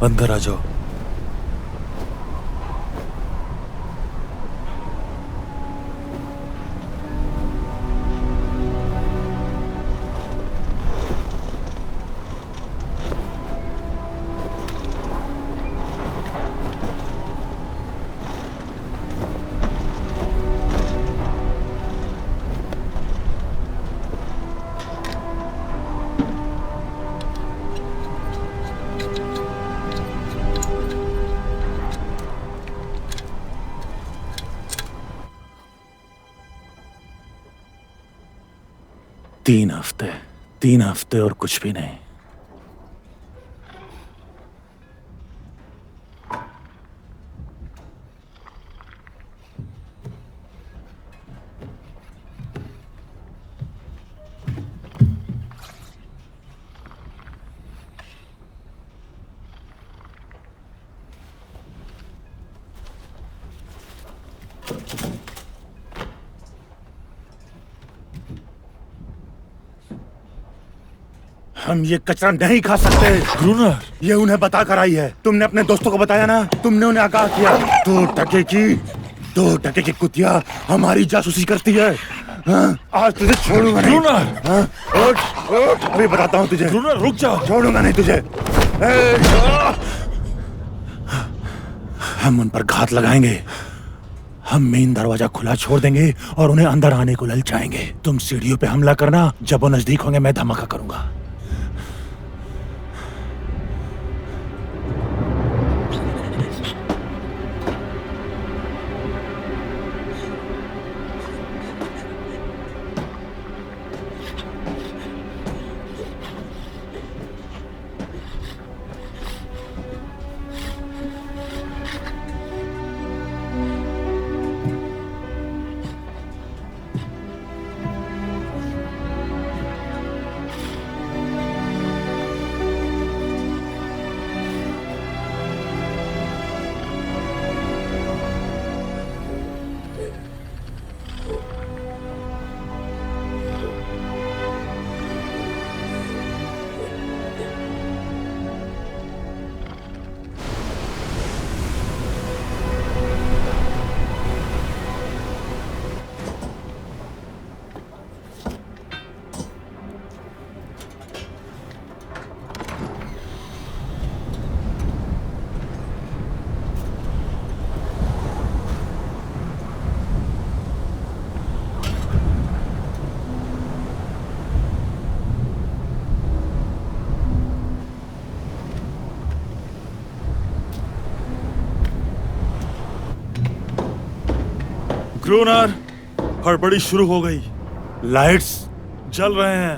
अंदर आ जाओ। तीन हफ्ते और कुछ भी नहीं। हम ये कचरा नहीं खा सकते। ग्रूनर, ये उन्हें बता कर आई है। तुमने अपने दोस्तों को बताया ना, तुमने उन्हें आगाह किया। 2 टके की कुतिया हमारी जासूसी करती है। हाँ? आज तुझे छोड़ूंगा नहीं। ग्रूनर, हाँ? उठ, अभी बताता हूँ तुझे। ग्रूनर रुक जाओ। छोड़ूंगा नहीं तुझे। हम उन पर घात लगाएंगे। हम मेन दरवाजा खुला छोड़ देंगे और उन्हें अंदर आने को ललचाएंगे। तुम सीढ़ियों पे हमला करना, जब वो नजदीक होंगे मैं धमाका करूंगा। ग्रूनर, हड़बड़ी शुरू हो गई। लाइट्स जल रहे हैं।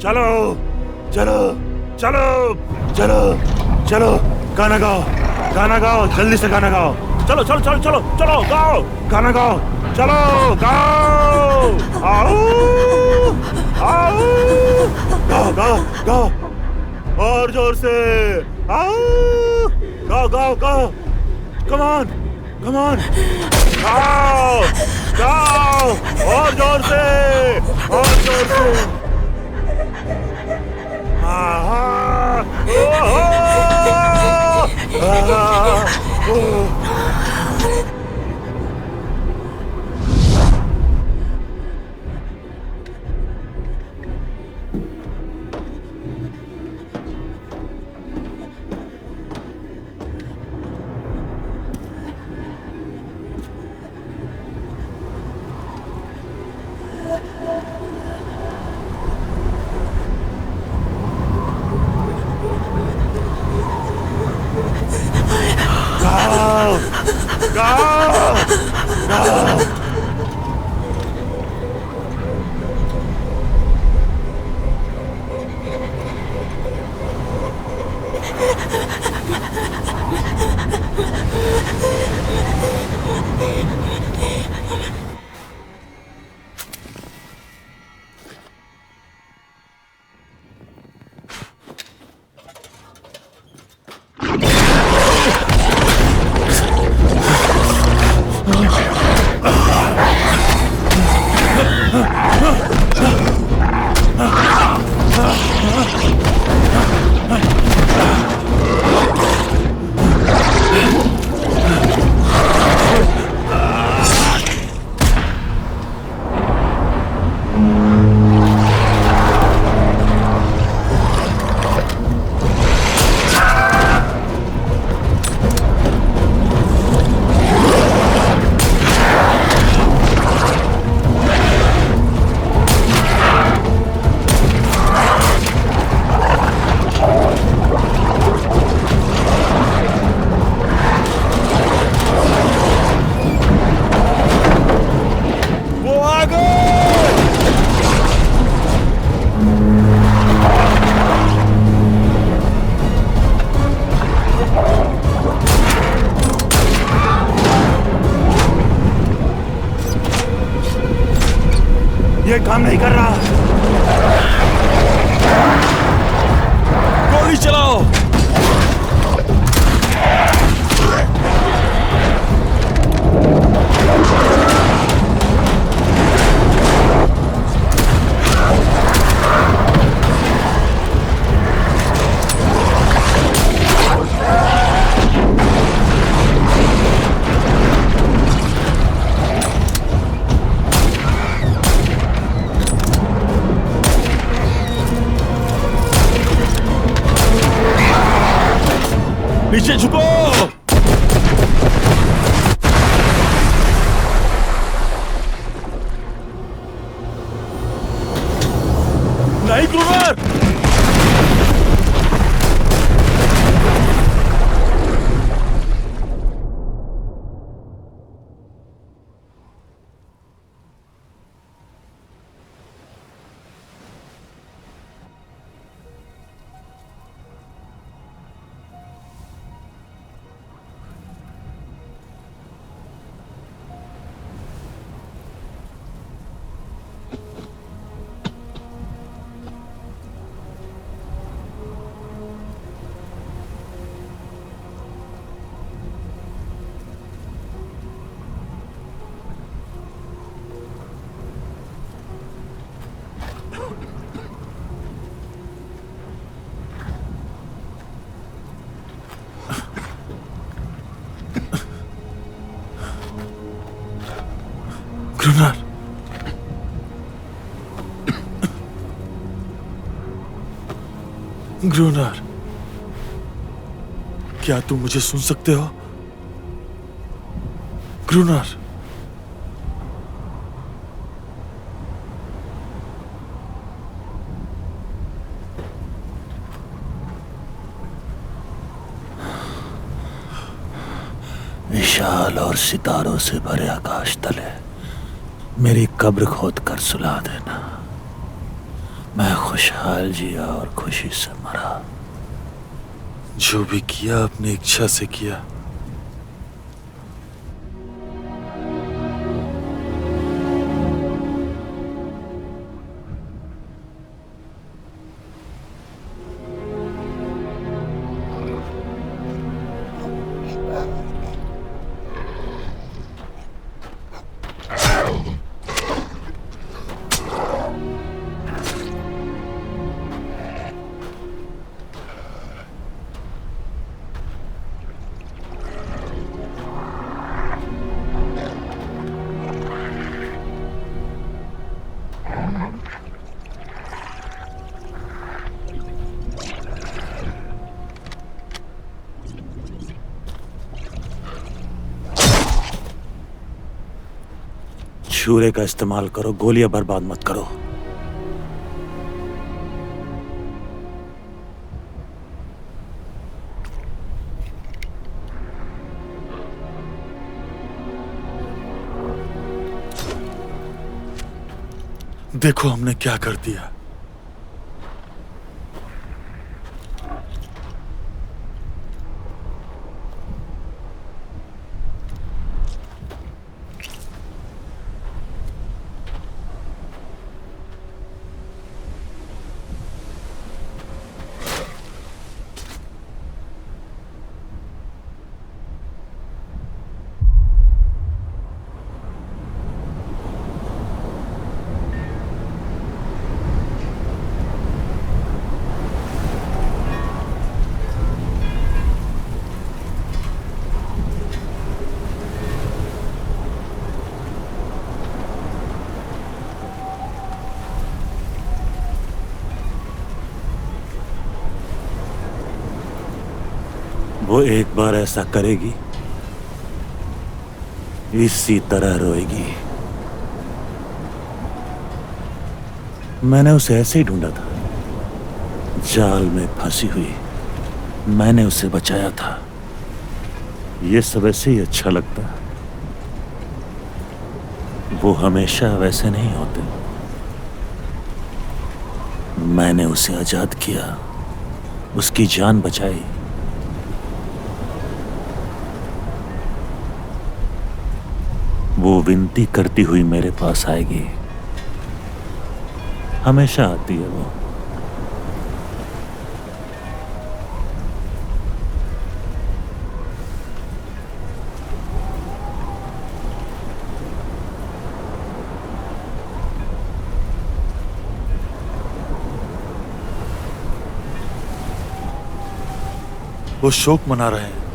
चलो चलो चलो चलो चलो, गाना गाओ, गाना गाओ, जल्दी से गाना गाओ। चलो चलो चलो चलो चलो, गाओ, गाना गाओ, चलो गाओ, आओ आओ, गाओ गाओ गाओ, और जोर से आओ, गाओ गाओ गाओ, कम ऑन कम ऑन, गाओ गाओ, और जोर से, और जोर से। गोली चलाओ। नीचे झुको। नहीं ग्रूवर। ग्रूनर, ग्रूनर, क्या तुम मुझे सुन सकते हो? ग्रूनर, विशाल और सितारों से भरे आकाश तले मेरी कब्र खोद कर सुला देना। मैं खुशहाल जिया और खुशी से मरा। जो भी किया अपनी इच्छा से किया। छुरे का इस्तेमाल करो, गोलियां बर्बाद मत करो। देखो हमने क्या कर दिया। वो एक बार ऐसा करेगी, इसी तरह रोएगी। मैंने उसे ऐसे ही ढूंढा था, जाल में फंसी हुई। मैंने उसे बचाया था। ये सब ऐसे ही अच्छा लगता। वो हमेशा वैसे नहीं होते। मैंने उसे आजाद किया, उसकी जान बचाई। वो विनती करती हुई मेरे पास आएगी। हमेशा आती है वो। वो शोक मना रहे हैं।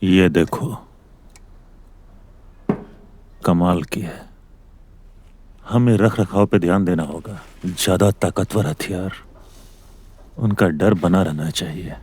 ये देखो, कमाल की है। हमें रख रखाव पे ध्यान देना होगा। ज्यादा ताकतवर हथियार, उनका डर बना रहना चाहिए।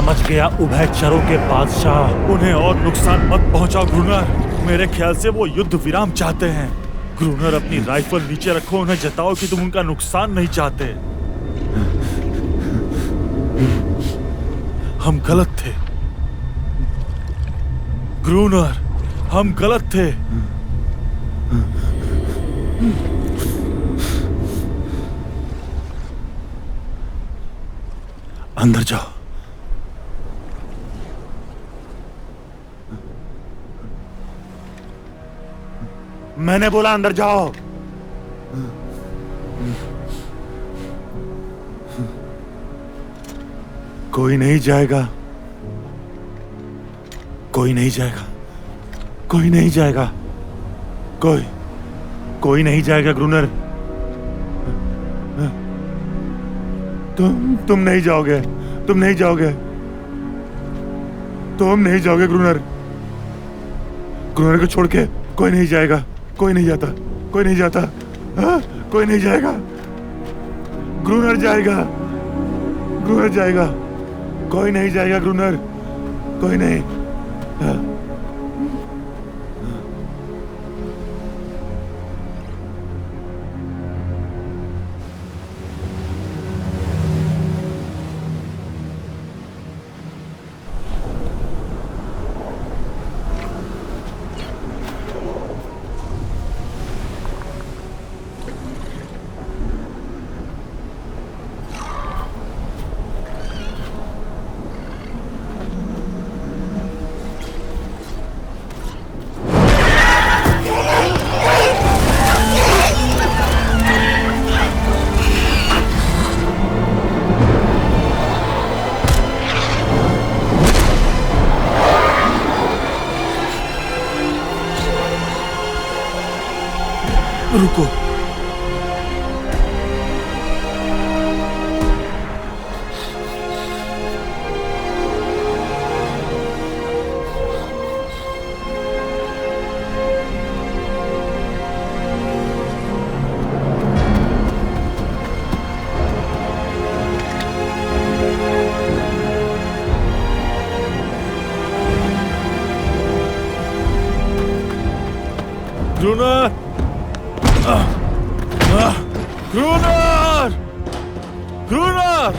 समझ गया उभयचरों के बादशाह। उन्हें और नुकसान मत पहुंचाओ ग्रूनर। मेरे ख्याल से वो युद्ध विराम चाहते हैं। ग्रूनर, अपनी राइफल नीचे रखो, उन्हें जताओ कि तुम उनका नुकसान नहीं चाहते। हम गलत थे ग्रूनर, हम गलत थे। अंदर जाओ। मैंने बोला अंदर जाओ। कोई नहीं जाएगा, कोई नहीं जाएगा, कोई नहीं जाएगा, कोई नहीं जाएगा ग्रूनर। तुम नहीं जाओगे, तुम नहीं जाओगे, तुम नहीं जाओगे ग्रूनर। ग्रूनर को छोड़ के कोई नहीं जाएगा, कोई नहीं जाता, कोई नहीं जाता, कोई नहीं जाएगा। ग्रूनर जाएगा, ग्रूनर जाएगा, कोई नहीं जाएगा ग्रूनर, कोई नहीं। रुको। ग्रूनर, ग्रूनर, ग्रूनर,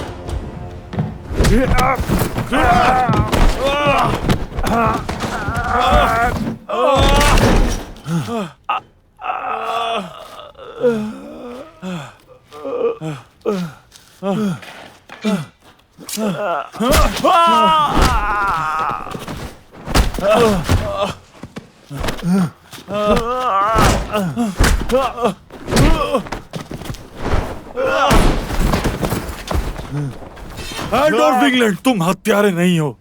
एडोल्फ इंग्लैंड, तुम हत्यारे नहीं हो।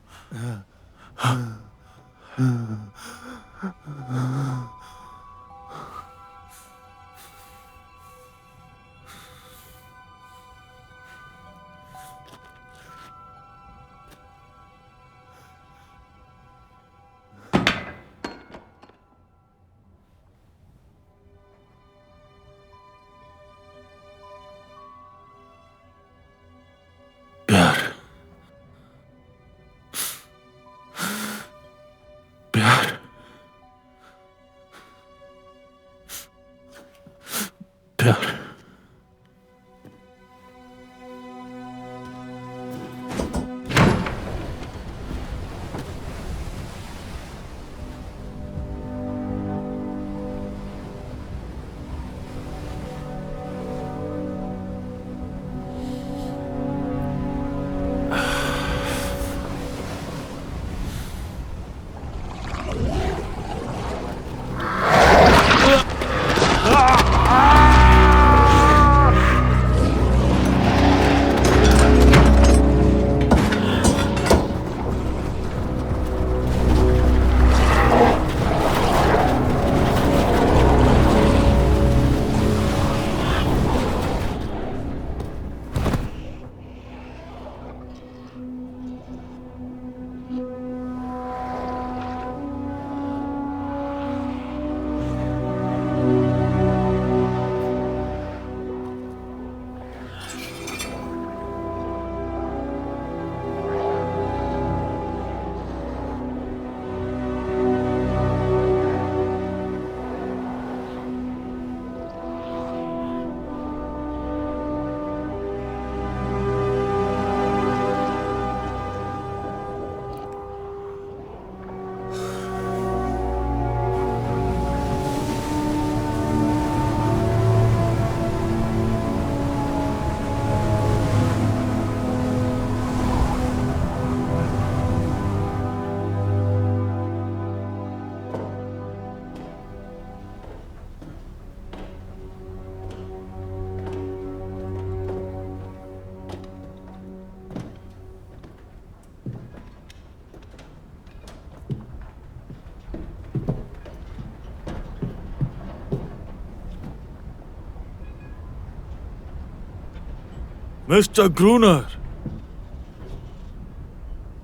Mister ग्रूनर,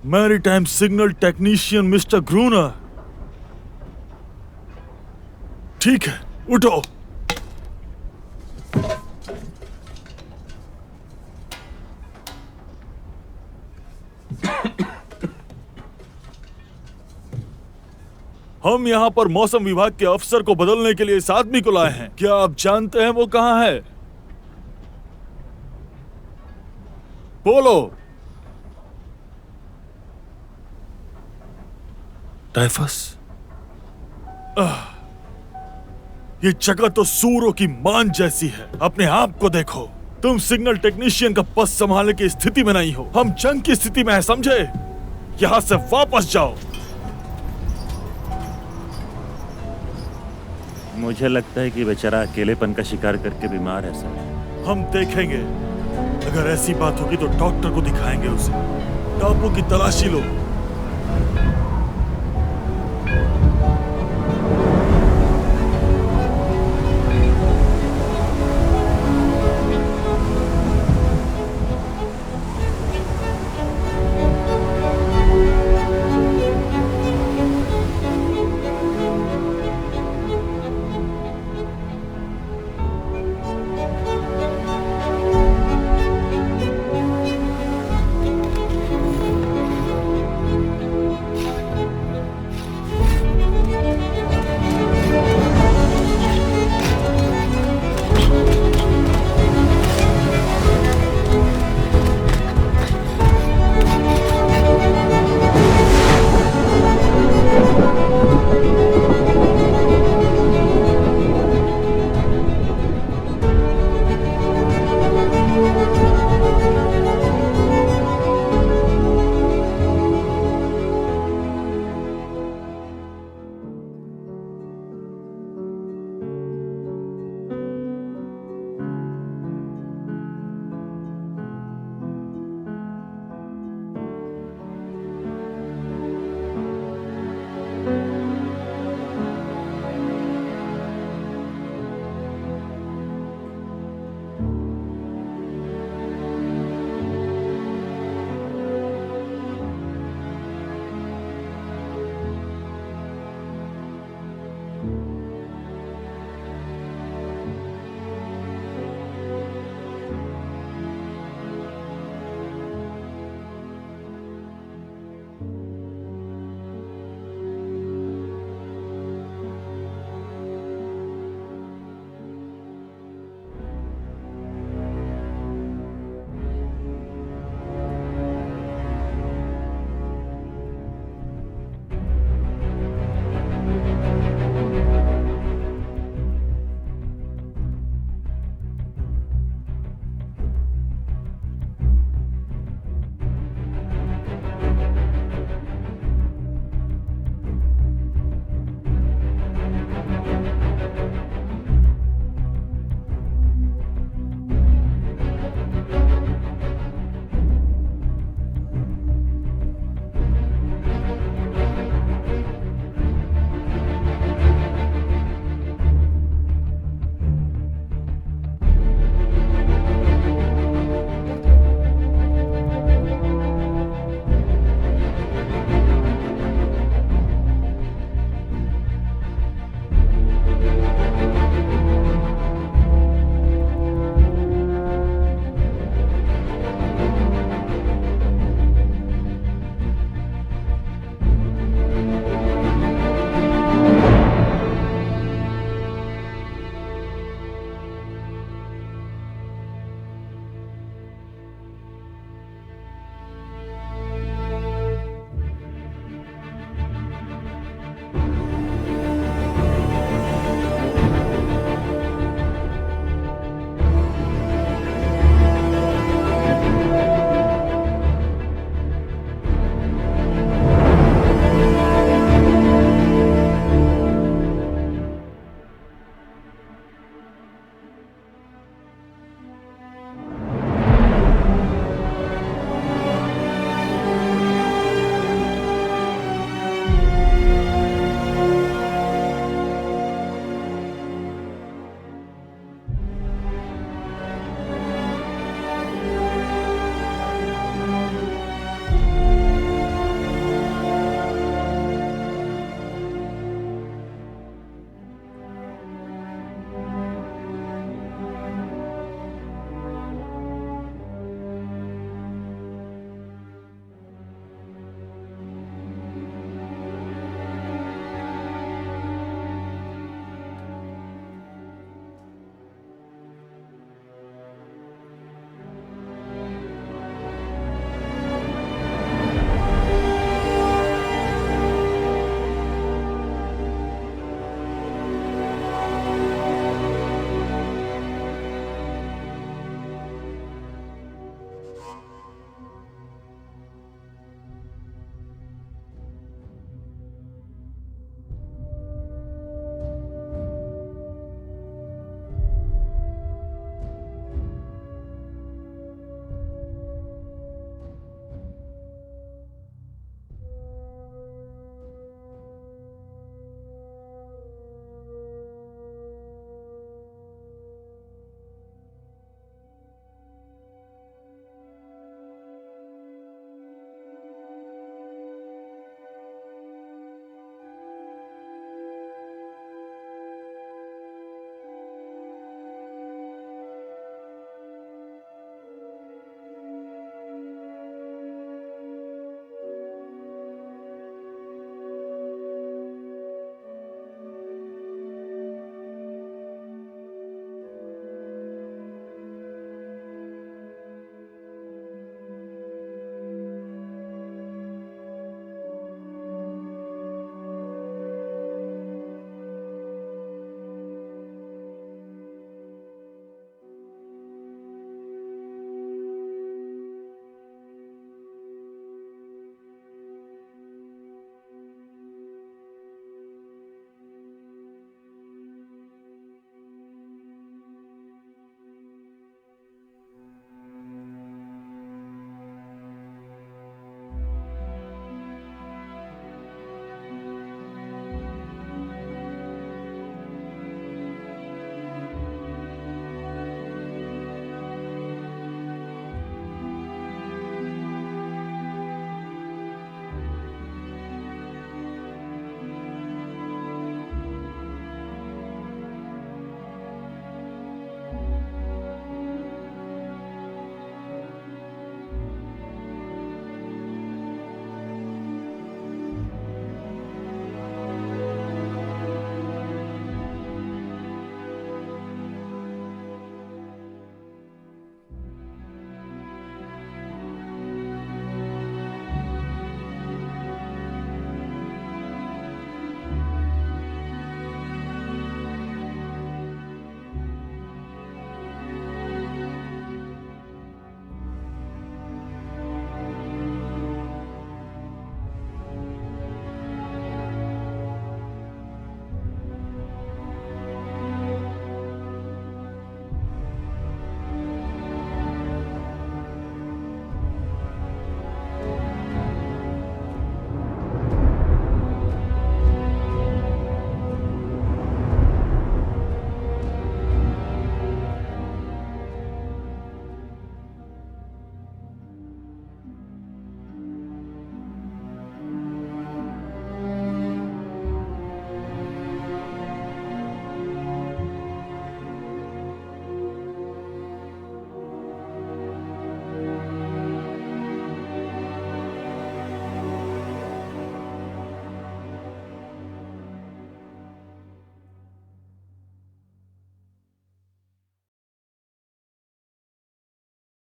maritime signal technician mister ग्रूनर। ठीक है, उठो। हम यहाँ पर मौसम विभाग के अफसर को बदलने के लिए इस आदमी को लाए हैं। क्या आप जानते हैं वो कहाँ है? बोलो। टाइफस? ये जगह तो सूरों की मान जैसी है। अपने आप को देखो। तुम सिग्नल टेक्नीशियन का पद संभालने की स्थिति में नहीं हो। हम जंग की स्थिति में है, समझे? यहां से वापस जाओ। मुझे लगता है कि बेचारा अकेलेपन का शिकार करके बीमार है सर। हम देखेंगे। अगर ऐसी बात होगी तो डॉक्टर को दिखाएंगे उसे। टापू की तलाशी लो।